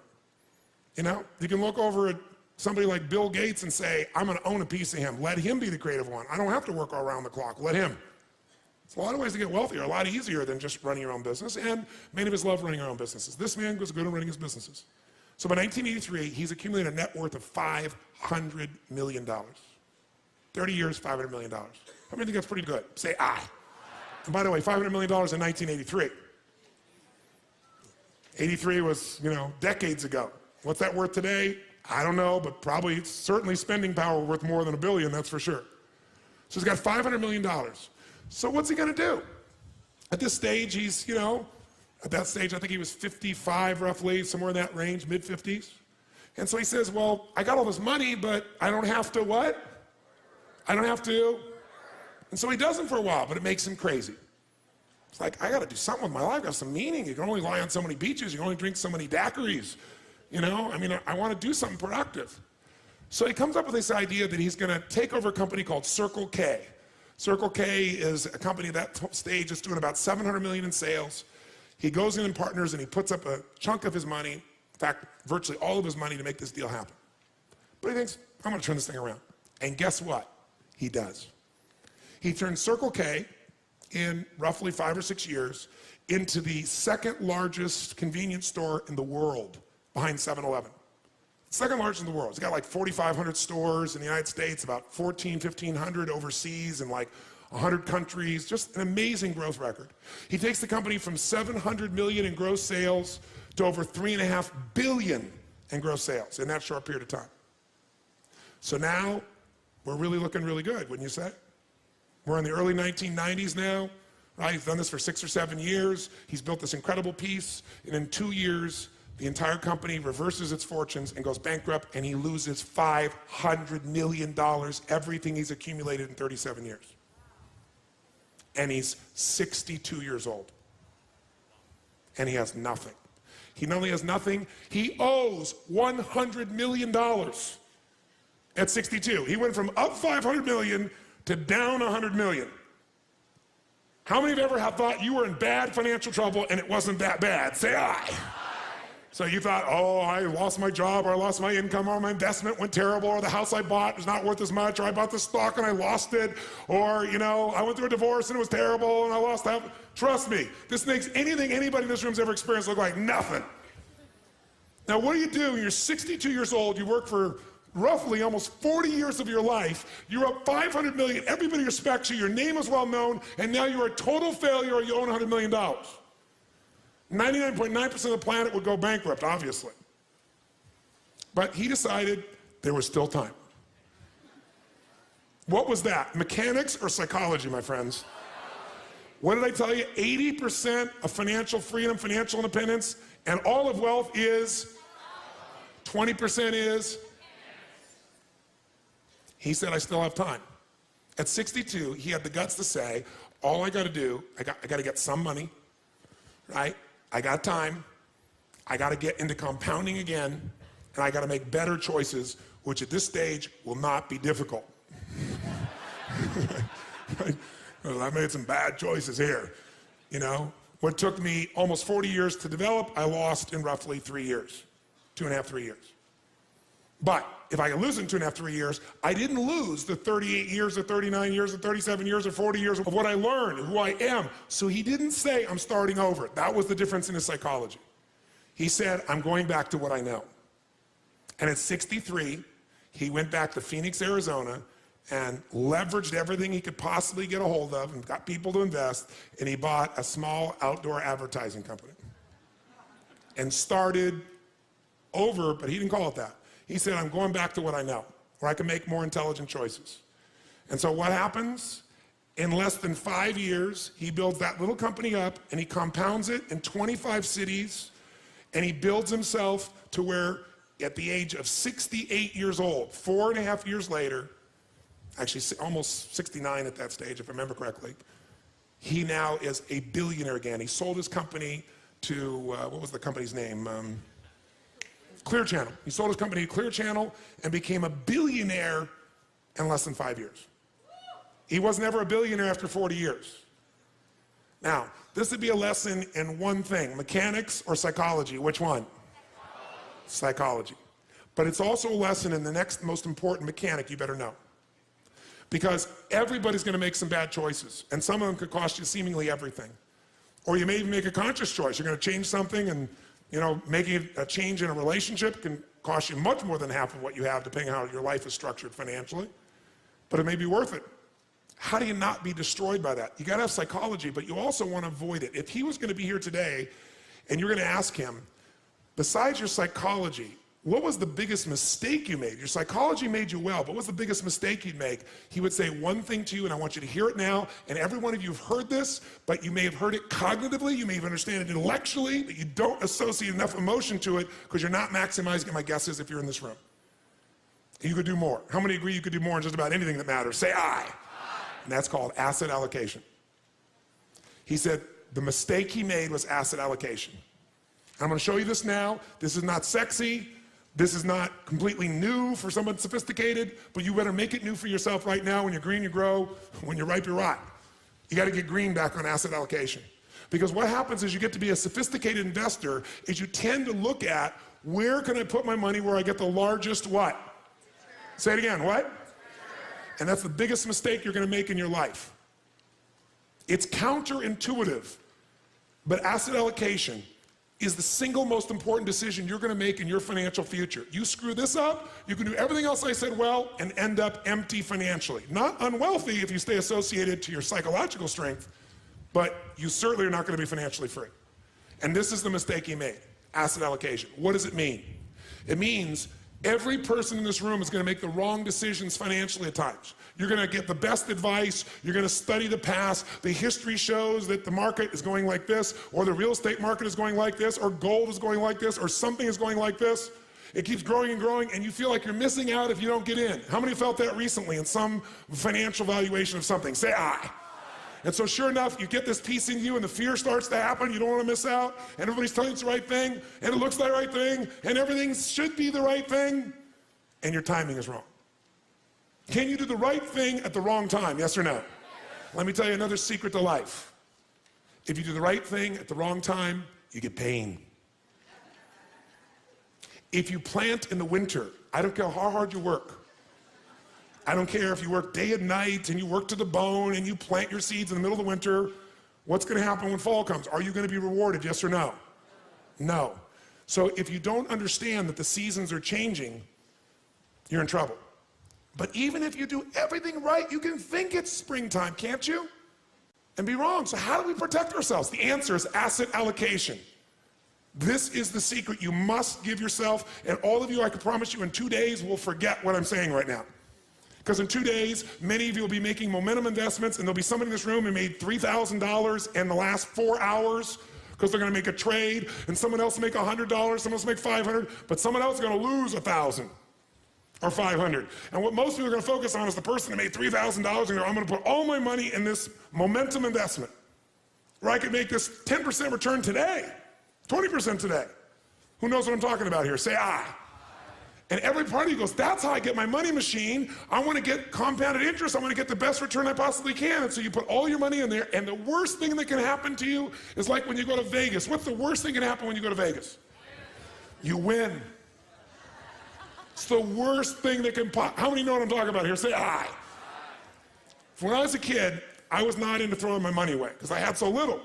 You know, you can look over at somebody like Bill Gates and say, I'm gonna own a piece of him. Let him be the creative one. I don't have to work all around the clock, let him. It's a lot of ways to get wealthier, a lot easier than just running your own business, and many of us love running our own businesses. This man was good at running his businesses. So by 1983, he's accumulated a net worth of $500 million. 30 years, $500 million. How many think that's pretty good? Say, ah. And by the way, $500 million in 1983. 83 was, decades ago. What's that worth today? I don't know, but probably, certainly spending power worth more than $1 billion, that's for sure. So he's got $500 million. So what's he gonna do? At this stage, he's, at that stage, I think he was 55 roughly, somewhere in that range, mid-50s. And so he says, well, I got all this money, but I don't have to what? I don't have to. And so he does it for a while, but it makes him crazy. It's like, I gotta do something with my life, have some meaning. You can only lie on so many beaches, you can only drink so many daiquiris. You know, I mean, I wanna do something productive. So he comes up with this idea that he's gonna take over a company called Circle K. Circle K is a company that stage is doing about 700 million in sales. He goes in and partners and he puts up a chunk of his money, in fact, virtually all of his money to make this deal happen. But he thinks, I'm gonna turn this thing around. And guess what? He does. He turns Circle K in roughly 5 or 6 years into the second largest convenience store in the world behind 7-Eleven. Second largest in the world. It's got like 4,500 stores in the United States, about 1,500 overseas in like 100 countries, just an amazing growth record. He takes the company from 700 million in gross sales to over 3.5 billion in gross sales in that short period of time. So now, we're really looking really good, wouldn't you say? We're in the early 1990s now, right? He's done this for 6 or 7 years. He's built this incredible piece, and in 2 years, the entire company reverses its fortunes and goes bankrupt, and he loses $500 million, everything he's accumulated in 37 years. And he's 62 years old. And he has nothing. He not only has nothing, he owes $100 million at 62. He went from up 500 million to down 100 million. How many of you ever have thought you were in bad financial trouble and it wasn't that bad? Say aye. So you thought, oh, I lost my job, or I lost my income, or my investment went terrible, or the house I bought is not worth as much, or I bought the stock and I lost it, or, you know, I went through a divorce and it was terrible and I lost that. Trust me, this makes anything anybody in this room's ever experienced look like nothing. Now, what do you do when you're 62 years old, you work for roughly almost 40 years of your life, you're up 500 million, everybody respects you, your name is well known, and now you're a total failure or you own $100 million. 99.9% of the planet would go bankrupt, obviously. But he decided there was still time. What was that? Mechanics or psychology, my friends? What did I tell you? 80% of financial freedom, financial independence, and all of wealth is 20% is. He said, I still have time. At 62, he had the guts to say, all I gotta do, I gotta get some money, right? I got time, I gotta get into compounding again, and I gotta make better choices, which at this stage will not be difficult. Well, I made some bad choices here, you know? What took me almost 40 years to develop, I lost in roughly 3 years, 2.5, 3 years. But if I can lose in 2.5, 3 years, I didn't lose the 38 years or 39 years or 37 years or 40 years of what I learned, who I am. So he didn't say, I'm starting over. That was the difference in his psychology. He said, I'm going back to what I know. And at 63, he went back to Phoenix, Arizona, and leveraged everything he could possibly get a hold of and got people to invest, and he bought a small outdoor advertising company. And started over, but he didn't call it that. He said, I'm going back to what I know, where I can make more intelligent choices. And so what happens? In less than 5 years, he builds that little company up, and he compounds it in 25 cities, and he builds himself to where, at the age of 68 years old, 4.5 years later, actually almost 69 at that stage, if I remember correctly, he now is a billionaire again. He sold his company to, what was the company's name? Clear Channel. He sold his company to Clear Channel and became a billionaire in less than 5 years. He was never a billionaire after 40 years. Now, this would be a lesson in one thing, mechanics or psychology. Which one? Psychology. But it's also a lesson in the next most important mechanic you better know. Because everybody's gonna make some bad choices, and some of them could cost you seemingly everything. Or you may even make a conscious choice. You're gonna change something, and you know, making a change in a relationship can cost you much more than half of what you have, depending on how your life is structured financially. But it may be worth it. How do you not be destroyed by that? You gotta have psychology, but you also wanna avoid it. If he was gonna be here today, and you're gonna ask him, besides your psychology, what was the biggest mistake you made? Your psychology made you well, but what was the biggest mistake you'd make? He would say one thing to you, and I want you to hear it now, and every one of you have heard this, but you may have heard it cognitively, you may even understand it intellectually, but you don't associate enough emotion to it because you're not maximizing it, my guess is, if you're in this room. You could do more. How many agree you could do more in just about anything that matters? Say aye. And that's called asset allocation. He said, the mistake he made was asset allocation. I'm going to show you this now. This is not sexy. This is not completely new for someone sophisticated, but you better make it new for yourself right now. When you're green, you grow. When you're ripe, you rot. You got to get green back on asset allocation. Because what happens is you get to be a sophisticated investor is you tend to look at where can I put my money where I get the largest what? Say it again, what? And that's the biggest mistake you're going to make in your life. It's counterintuitive, but asset allocation is the single most important decision you're going to make in your financial future. You screw this up, you can do everything else I said well and end up empty financially. Not unwealthy if you stay associated to your psychological strength, but you certainly are not going to be financially free. And this is the mistake he made, asset allocation. What does it mean? It means every person in this room is going to make the wrong decisions financially at times. You're going to get the best advice. You're going to study the past. The history shows that the market is going like this, or the real estate market is going like this, or gold is going like this, or something is going like this. It keeps growing and growing, and you feel like you're missing out if you don't get in. How many felt that recently in some financial valuation of something? Say aye. And so sure enough, you get this piece in you and the fear starts to happen. You don't want to miss out. And everybody's telling you it's the right thing. And it looks like the right thing. And everything should be the right thing. And your timing is wrong. Can you do the right thing at the wrong time? Yes or no? Let me tell you another secret to life. If you do the right thing at the wrong time, you get pain. If you plant in the winter, I don't care how hard you work. I don't care if you work day and night and you work to the bone and you plant your seeds in the middle of the winter. What's going to happen when fall comes? Are you going to be rewarded, yes or no? No. So if you don't understand that the seasons are changing, you're in trouble. But even if you do everything right, you can think it's springtime, can't you? And be wrong. So how do we protect ourselves? The answer is asset allocation. This is the secret you must give yourself. And all of you, I can promise you, in 2 days, will forget what I'm saying right now. Because in 2 days, many of you will be making momentum investments, and there'll be somebody in this room who made $3,000 in the last 4 hours because they're going to make a trade, and someone else will make $100, someone else will make $500, but someone else is going to lose $1,000 or $500. And what most people are going to focus on is the person that made $3,000 and go, I'm going to put all my money in this momentum investment where I could make this 10% return today, 20% today. Who knows what I'm talking about here? Say aye. And every party goes, that's how I get my money machine. I want to get compounded interest. I want to get the best return I possibly can. And so you put all your money in there, and the worst thing that can happen to you is like when you go to Vegas. What's the worst thing that can happen when you go to Vegas? You win. It's the worst thing that can pop. How many know what I'm talking about here? Say aye. When I was a kid, I was not into throwing my money away because I had so little.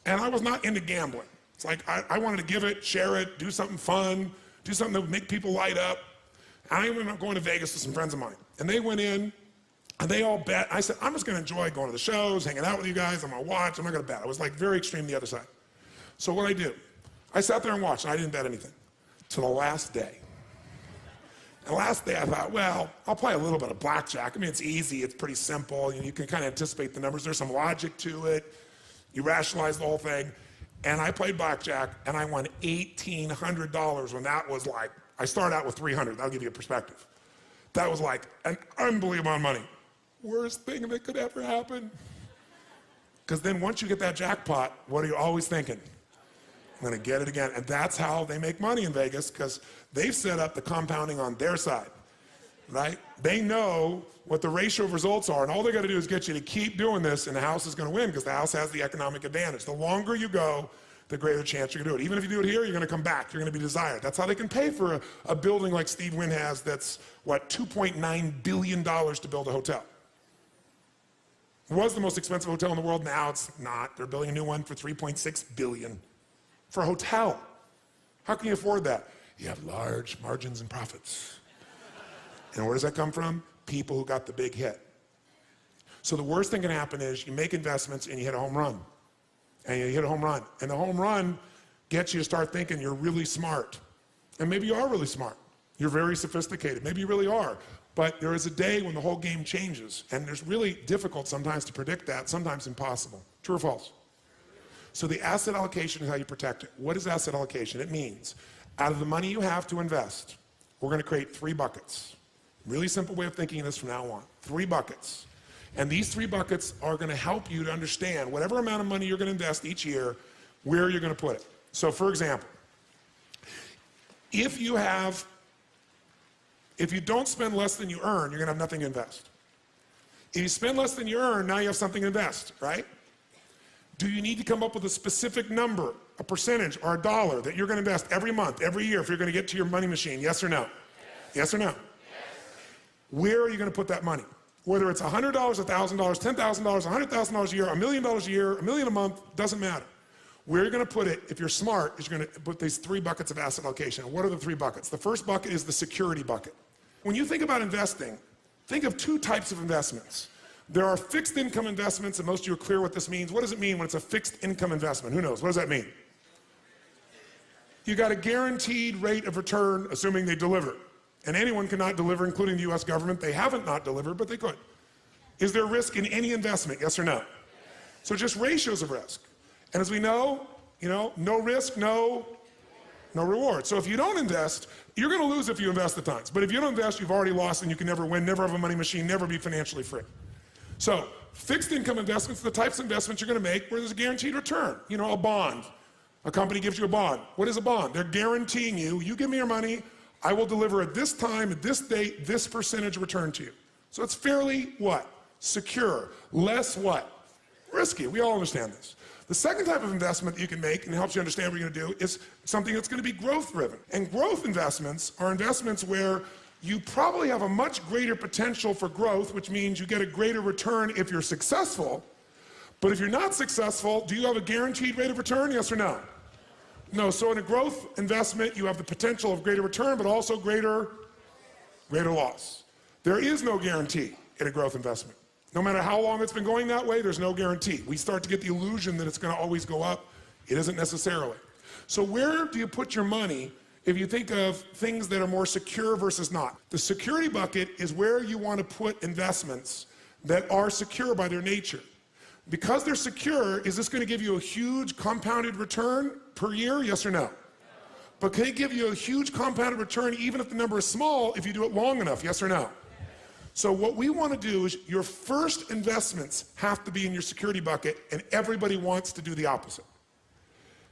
And I was not into gambling. It's like I wanted to give it, share it, do something fun, do something that would make people light up. And I ended up going to Vegas with some friends of mine. And they went in, and they all bet. I said, I'm just going to enjoy going to the shows, hanging out with you guys. I'm going to watch. I'm not going to bet. I was like very extreme the other side. So what I do, I sat there and watched, and I didn't bet anything till the last day. And the last day I thought, well, I'll play a little bit of blackjack. I mean, it's easy. It's pretty simple. You can kind of anticipate the numbers. There's some logic to it. You rationalize the whole thing. And I played blackjack, and I won $1,800 when that was like, I started out with 300. That'll give you a perspective. That was like an unbelievable amount of money. Worst thing that could ever happen. Because then once you get that jackpot, what are you always thinking? I'm going to get it again. And that's how they make money in Vegas, because they've set up the compounding on their side, right? They know what the ratio of results are, and all they got to do is get you to keep doing this, and the house is going to win because the house has the economic advantage. The longer you go, the greater chance you're going to do it. Even if you do it here, you're going to come back. You're going to be desired. That's how they can pay for a building like Steve Wynn has that's, what, $2.9 billion to build a hotel. It was the most expensive hotel in the world. Now it's not. They're building a new one for $3.6 billion for a hotel. How can you afford that? You have large margins and profits. And where does that come from? People who got the big hit. So the worst thing can happen is you make investments and you hit a home run. And you hit a home run. And the home run gets you to start thinking you're really smart. And maybe you are really smart. You're very sophisticated. Maybe you really are. But there is a day when the whole game changes. And it's really difficult sometimes to predict that, sometimes impossible. True or false? So the asset allocation is how you protect it. What is asset allocation? It means out of the money you have to invest, we're going to create 3 buckets. Really simple way of thinking of this from now on. 3 buckets. And these 3 buckets are going to help you to understand whatever amount of money you're going to invest each year, where you're going to put it. So for example, if you don't spend less than you earn, you're going to have nothing to invest. If you spend less than you earn, now you have something to invest, right? Do you need to come up with a specific number, a percentage, or a dollar that you're going to invest every month, every year, if you're going to get to your money machine? Yes or no? Yes or no? Where are you going to put that money? Whether it's $100, $1,000, $10,000, $100,000 a year, $1 million a year, $1 million a month, doesn't matter. Where you're going to put it, if you're smart, is you're going to put these 3 buckets of asset allocation. And what are the 3 buckets? The first bucket is the security bucket. When you think about investing, think of 2 types of investments. There are fixed income investments, and most of you are clear what this means. What does it mean when it's a fixed income investment? Who knows? What does that mean? You got a guaranteed rate of return, assuming they deliver. And anyone cannot deliver, including the US government. They haven't not delivered, but they could. Is there risk in any investment, yes or no? So just ratios of risk. And as we know, no risk, no reward. So if you don't invest, you're going to lose if you invest at times. But if you don't invest, you've already lost and you can never win, never have a money machine, never be financially free. So fixed income investments, the types of investments you're going to make where there's a guaranteed return. A bond. A company gives you a bond. What is a bond? They're guaranteeing you give me your money, I will deliver at this time, at this date, this percentage return to you. So it's fairly what? Secure. Less what? Risky. We all understand this. The second type of investment that you can make, and it helps you understand what you're going to do, is something that's going to be growth driven. And growth investments are investments where you probably have a much greater potential for growth, which means you get a greater return if you're successful. But if you're not successful, do you have a guaranteed rate of return? Yes or no? No. So in a growth investment, you have the potential of greater return, but also greater loss. There is no guarantee in a growth investment. No matter how long it's been going that way, there's no guarantee. We start to get the illusion that it's going to always go up. It isn't necessarily. So where do you put your money if you think of things that are more secure versus not? The security bucket is where you want to put investments that are secure by their nature. Because they're secure, is this going to give you a huge compounded return per year? Yes or no? But can it give you a huge compounded return even if the number is small if you do it long enough? Yes or no? So what we want to do is your first investments have to be in your security bucket, and everybody wants to do the opposite.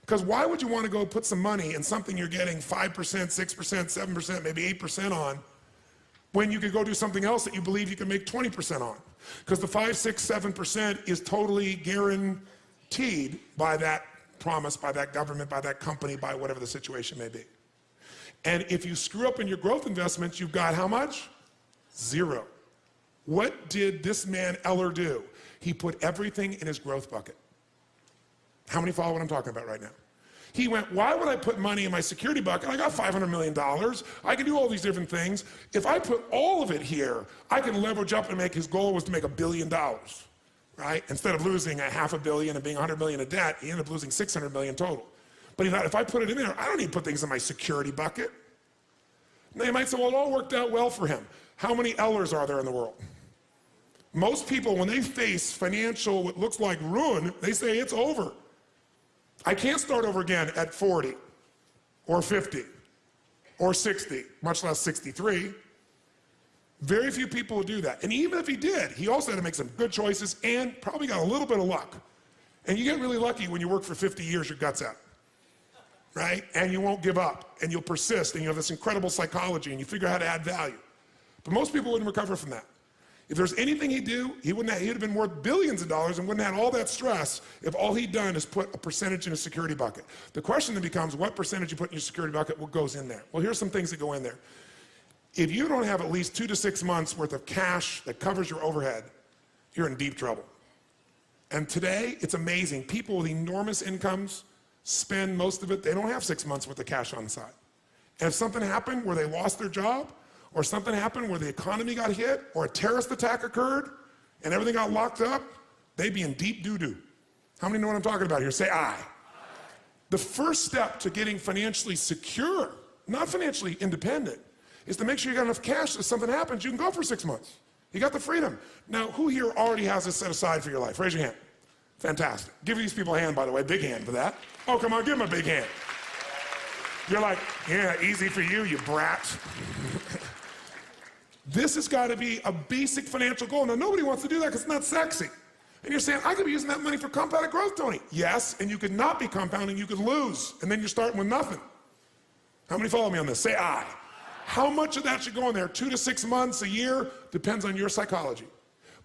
Because why would you want to go put some money in something you're getting 5%, 6%, 7%, maybe 8% on, when you could go do something else that you believe you can make 20% on? Because the 5, 6, 7% is totally guaranteed by that promise, by that government, by that company, by whatever the situation may be. And if you screw up in your growth investments, you've got how much? 0. What did this man Eller do? He put everything in his growth bucket. How many follow what I'm talking about right now? He went, why would I put money in my security bucket? I got $500 million. I can do all these different things. If I put all of it here, I can leverage up and make, his goal was to make $1 billion, right? Instead of losing $500 million and being $100 million in debt, he ended up losing $600 million total. But he thought, if I put it in there, I don't need to put things in my security bucket. Now you might say, well, it all worked out well for him. How many Ellers are there in the world? Most people, when they face financial, what looks like ruin, they say it's over. I can't start over again at 40 or 50 or 60, much less 63. Very few people will do that. And even if he did, he also had to make some good choices and probably got a little bit of luck. And you get really lucky when you work for 50 years, your guts out, right? And you won't give up, and you'll persist, and you have this incredible psychology, and you figure out how to add value. But most people wouldn't recover from that. If there's anything he'd do, he'd have been worth billions of dollars and wouldn't have had all that stress if all he'd done is put a percentage in a security bucket. The question then becomes, what percentage you put in your security bucket, what goes in there? Well, here's some things that go in there. If you don't have at least 2 to 6 months worth of cash that covers your overhead, you're in deep trouble. And today, it's amazing. People with enormous incomes spend most of it. They don't have 6 months worth of cash on the side. And if something happened where they lost their job, or something happened where the economy got hit, or a terrorist attack occurred, and everything got locked up, they'd be in deep doo-doo. How many know what I'm talking about here? Say aye. The first step to getting financially secure, not financially independent, is to make sure you got enough cash that if something happens, you can go for 6 months. You got the freedom. Now, who here already has this set aside for your life? Raise your hand. Fantastic. Give these people a hand, by the way, big hand for that. Oh, come on, give them a big hand. You're like, yeah, easy for you, you brat. This has got to be a basic financial goal. Now, nobody wants to do that because it's not sexy. And you're saying, I could be using that money for compounded growth, Tony. Yes, and you could not be compounding, you could lose, and then you're starting with nothing. How many follow me on this? Say aye. How much of that should go in there? 2 to 6 months, a year? Depends on your psychology.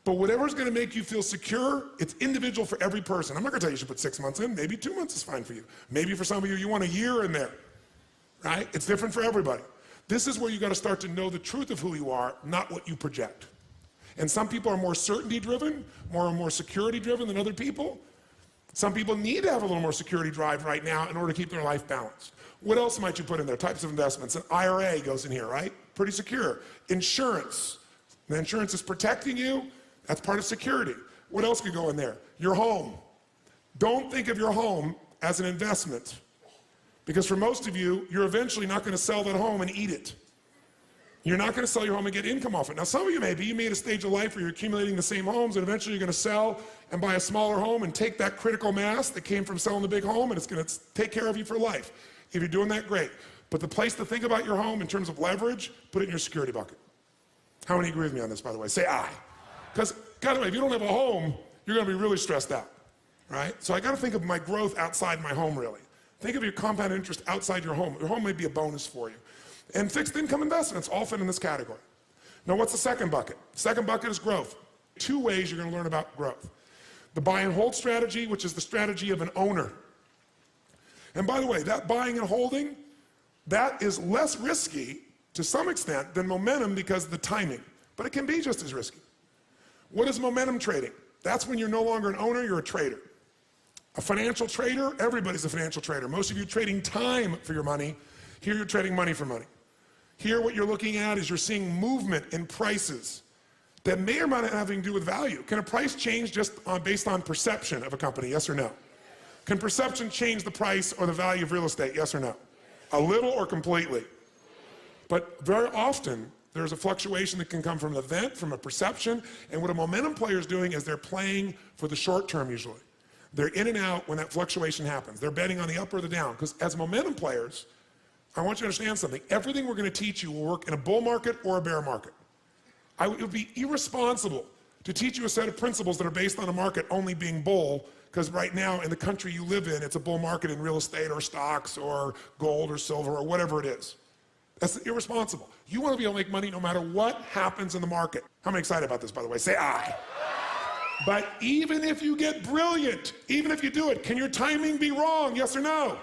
But whatever's gonna make you feel secure, it's individual for every person. I'm not gonna tell you you should put 6 months in, maybe 2 months is fine for you. Maybe for some of you, you want a year in there, right? It's different for everybody. This is where you gotta start to know the truth of who you are, not what you project. And some people are more certainty driven, more security driven than other people. Some people need to have a little more security drive right now in order to keep their life balanced. What else might you put in there? Types of investments. An IRA goes in here, right? Pretty secure. Insurance. The insurance is protecting you. That's part of security. What else could go in there? Your home. Don't think of your home as an investment. Because for most of you, you're eventually not going to sell that home and eat it. You're not going to sell your home and get income off it. Now, some of you may be. You made a stage of life where you're accumulating the same homes, and eventually you're going to sell and buy a smaller home and take that critical mass that came from selling the big home, and it's going to take care of you for life. If you're doing that, great. But the place to think about your home in terms of leverage, put it in your security bucket. How many agree with me on this, by the way? Say aye. Because, by the way, if you don't have a home, you're going to be really stressed out, right? So I got to think of my growth outside my home, really. Think of your compound interest outside your home. Your home may be a bonus for you. And fixed income investments all fit in this category. Now, what's the second bucket? Second bucket is growth. 2 ways you're going to learn about growth. The buy and hold strategy, which is the strategy of an owner. And by the way, that buying and holding, that is less risky to some extent than momentum because of the timing. But it can be just as risky. What is momentum trading? That's when you're no longer an owner, you're a trader. A financial trader, everybody's a financial trader. Most of you are trading time for your money. Here you're trading money for money. Here what you're looking at is you're seeing movement in prices that may or may not have anything to do with value. Can a price change just based on perception of a company, yes or no? Can perception change the price or the value of real estate, yes or no? A little or completely? But very often, there's a fluctuation that can come from an event, from a perception, and what a momentum player is doing is they're playing for the short term usually. They're in and out when that fluctuation happens. They're betting on the up or the down, because as momentum players, I want you to understand something. Everything we're going to teach you will work in a bull market or a bear market. It would be irresponsible to teach you a set of principles that are based on a market only being bull, because right now in the country you live in, it's a bull market in real estate or stocks or gold or silver or whatever it is. That's irresponsible. You want to be able to make money no matter what happens in the market. How many excited about this, by the way? Say aye. But even if you get brilliant, even if you do it, can your timing be wrong? Yes or no?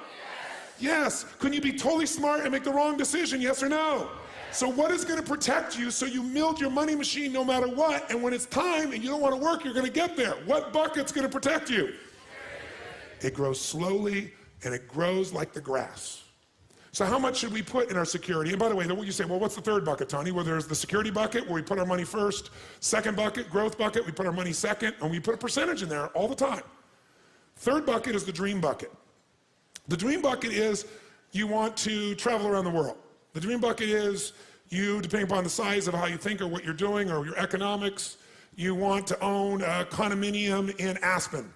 Yes. Can you be totally smart and make the wrong decision? Yes or no? So what is going to protect you so you milk your money machine no matter what, and when it's time and you don't want to work, you're going to get there? What bucket's going to protect you? It grows slowly and it grows like the grass. So how much should we put in our security? And by the way, you say, well, what's the third bucket, Tony? Well, there's the security bucket where we put our money first. Second bucket, growth bucket, we put our money second, and we put a percentage in there all the time. Third bucket is the dream bucket. The dream bucket is you want to travel around the world. The dream bucket is you, depending upon the size of how you think or what you're doing or your economics, you want to own a condominium in Aspen.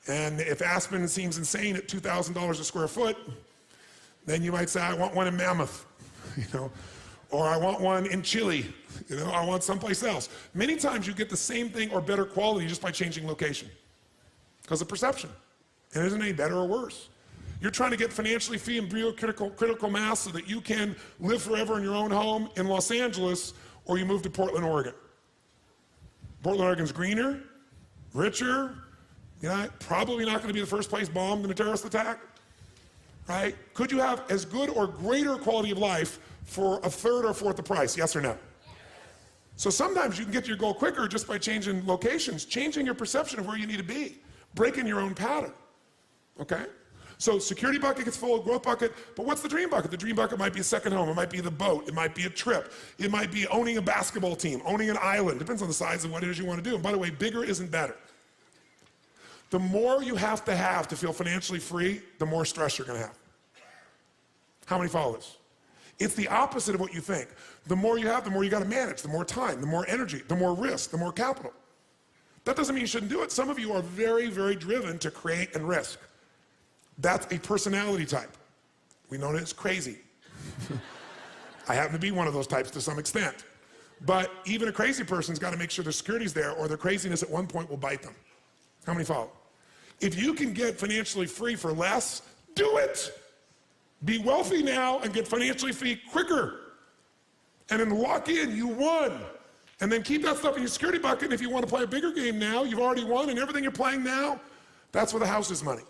And if Aspen seems insane at $2,000 a square foot, then you might say, I want one in Mammoth, or I want one in Chile, I want someplace else. Many times you get the same thing or better quality just by changing location because of perception. And it isn't any better or worse. You're trying to get financially free and critical mass so that you can live forever in your own home in Los Angeles, or you move to Portland, Oregon. Portland, Oregon's greener, richer, probably not going to be the first place bombed in a terrorist attack. Right? Could you have as good or greater quality of life for a third or fourth the price? Yes or no? Yes. So sometimes you can get to your goal quicker just by changing locations, changing your perception of where you need to be, breaking your own pattern. Okay? So security bucket gets full, growth bucket, but what's the dream bucket? The dream bucket might be a second home, it might be the boat, it might be a trip, it might be owning a basketball team, owning an island, depends on the size of what it is you want to do. And by the way, bigger isn't better. The more you have to feel financially free, the more stress you're going to have. How many follow this? It's the opposite of what you think. The more you have, the more you got to manage, the more time, the more energy, the more risk, the more capital. That doesn't mean you shouldn't do it. Some of you are very, very driven to create and risk. That's a personality type. We know it as crazy. I happen to be one of those types to some extent. But even a crazy person's got to make sure their security's there, or their craziness at one point will bite them. How many follow? If you can get financially free for less, do it. Be wealthy now and get financially free quicker. And then lock in, you won. And then keep that stuff in your security bucket. And if you want to play a bigger game now, you've already won, and everything you're playing now, that's where the house is money.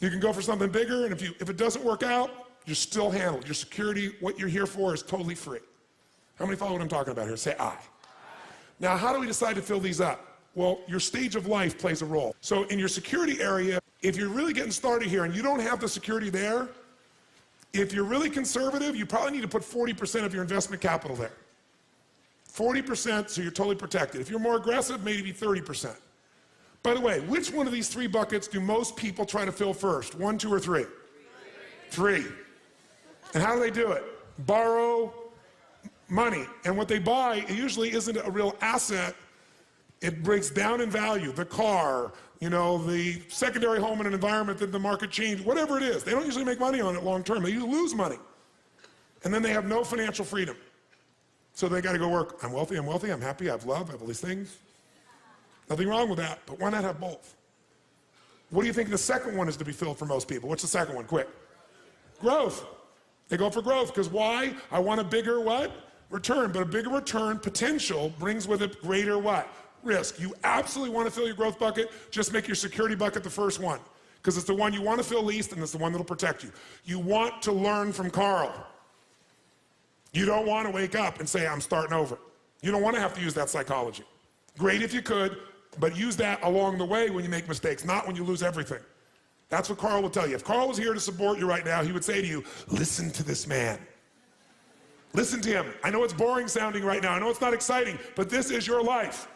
You can go for something bigger, and if it doesn't work out, you're still handled. Your security, what you're here for, is totally free. How many follow what I'm talking about here? Say aye. Now, how do we decide to fill these up? Well, your stage of life plays a role. So in your security area, if you're really getting started here and you don't have the security there, if you're really conservative, you probably need to put 40% of your investment capital there. 40%, so you're totally protected. If you're more aggressive, maybe 30%. By the way, which one of these three buckets do most people try to fill first? 1, 2, or 3? Three. And how do they do it? Borrow money. And what they buy usually isn't a real asset. It breaks down in value. The car, the secondary home in an environment that the market changed, whatever it is. They don't usually make money on it long term. They usually lose money. And then they have no financial freedom. So they got to go work. I'm wealthy, I'm happy, I have love, I have all these things. Nothing wrong with that, but why not have both? What do you think the second one is to be filled for most people? What's the second one? Quick. Growth. They go for growth, because why? I want a bigger what? Return. But a bigger return potential brings with it greater what? Risk. You absolutely want to fill your growth bucket, just make your security bucket the first one, because it's the one you want to fill least, and it's the one that'll protect you. You want to learn from Carl. You don't want to wake up and say, I'm starting over. You don't want to have to use that psychology. Great if you could, but use that along the way when you make mistakes, not when you lose everything. That's what Carl will tell you. If Carl was here to support you right now, he would say to you, listen to this man. Listen to him. I know it's boring sounding right now. I know it's not exciting, but this is your life.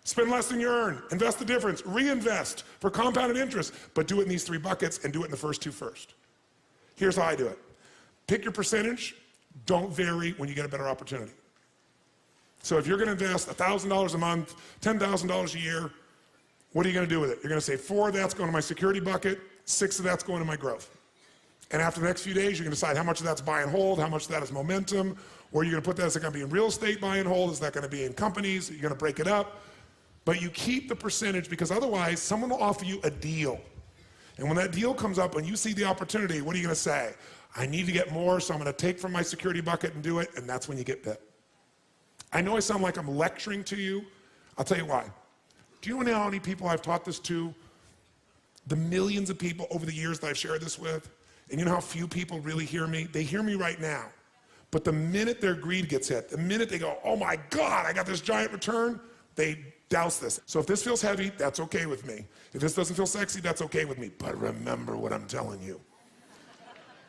Spend less than you earn. Invest the difference. Reinvest for compounded interest, but do it in these three buckets and do it in the first two first. Here's how I do it. Pick your percentage. Don't vary when you get a better opportunity. So if you're going to invest $1,000 a month, $10,000 a year, what are you going to do with it? You're going to say 4 of that's going to my security bucket, 6 of that's going to my growth. And after the next few days, you're going to decide how much of that's buy and hold, how much of that is momentum, or you're going to put that, is it going to be in real estate buy and hold, is that going to be in companies, you're going to break it up. But you keep the percentage, because otherwise someone will offer you a deal. And when that deal comes up and you see the opportunity, what are you going to say? I need to get more, so I'm going to take from my security bucket and do it, and that's when you get bit. I know I sound like I'm lecturing to you. I'll tell you why. Do you know how many people I've taught this to? The millions of people over the years that I've shared this with. And you know how few people really hear me? They hear me right now. But the minute their greed gets hit, the minute they go, oh my God, I got this giant return, they douse this. So if this feels heavy, that's okay with me. If this doesn't feel sexy, that's okay with me. But remember what I'm telling you.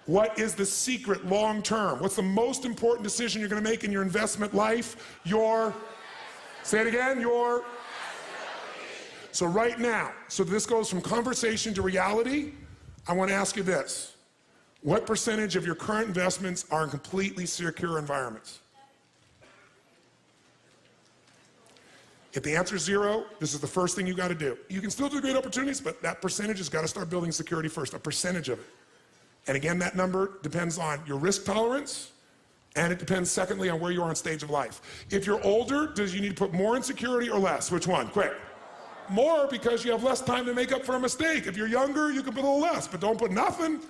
What is the secret long term? What's the most important decision you're going to make in your investment life? Say it again, So right now, so this goes from conversation to reality, I want to ask you this. What percentage of your current investments are in completely secure environments? If the answer is 0, this is the first thing you got to do. You can still do great opportunities, but that percentage has got to start building security first, a percentage of it. And again, that number depends on your risk tolerance, and it depends, secondly, on where you are in stage of life. If you're older, do you need to put more in security or less? Which one? Quick. More, because you have less time to make up for a mistake. If you're younger, you can put a little less, but don't put nothing.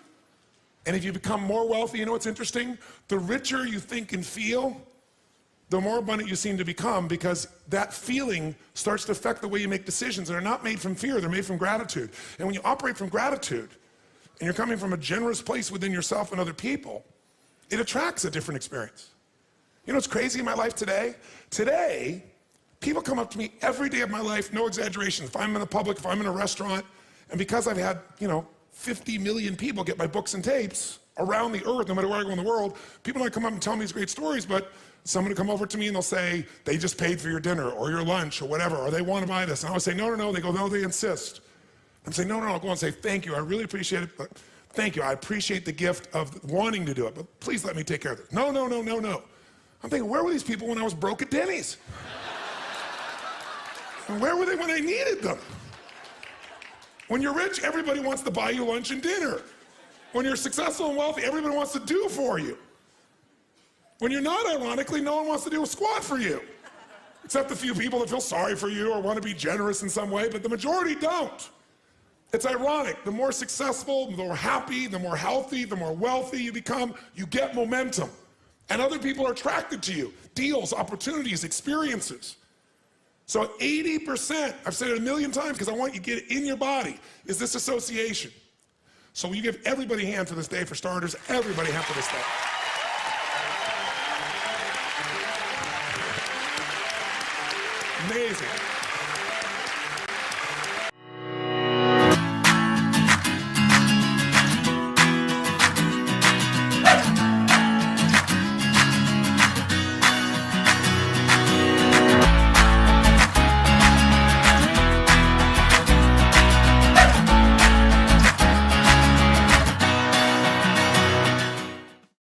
And if you become more wealthy, you know what's interesting? The richer you think and feel, the more abundant you seem to become, because that feeling starts to affect the way you make decisions. They're not made from fear, they're made from gratitude. And when you operate from gratitude, and you're coming from a generous place within yourself and other people, it attracts a different experience. You know what's crazy in my life today? Today, people come up to me every day of my life, no exaggeration. If I'm in the public, if I'm in a restaurant, and because I've had, 50 million people get my books and tapes around the earth, no matter where I go in the world, people don't come up and tell me these great stories, but someone will come over to me and they'll say, they just paid for your dinner or your lunch or whatever, or they want to buy this. And I'll say, no. They go, no, they insist. I'm saying, no, I'll go and say, thank you, I really appreciate it, but thank you, I appreciate the gift of wanting to do it, but please let me take care of this. No. I'm thinking, where were these people when I was broke at Denny's? And where were they when I needed them? When you're rich, everybody wants to buy you lunch and dinner. When you're successful and wealthy, everybody wants to do for you. When you're not, ironically, no one wants to do a squat for you. Except a few people that feel sorry for you or want to be generous in some way, but the majority don't. It's ironic. The more successful, the more happy, the more healthy, the more wealthy you become, you get momentum. And other people are attracted to you. Deals, opportunities, experiences. So 80%, I've said it a million times because I want you to get it in your body, is this association. So will you give everybody a hand for this day for starters? Everybody a hand for this day. Amazing.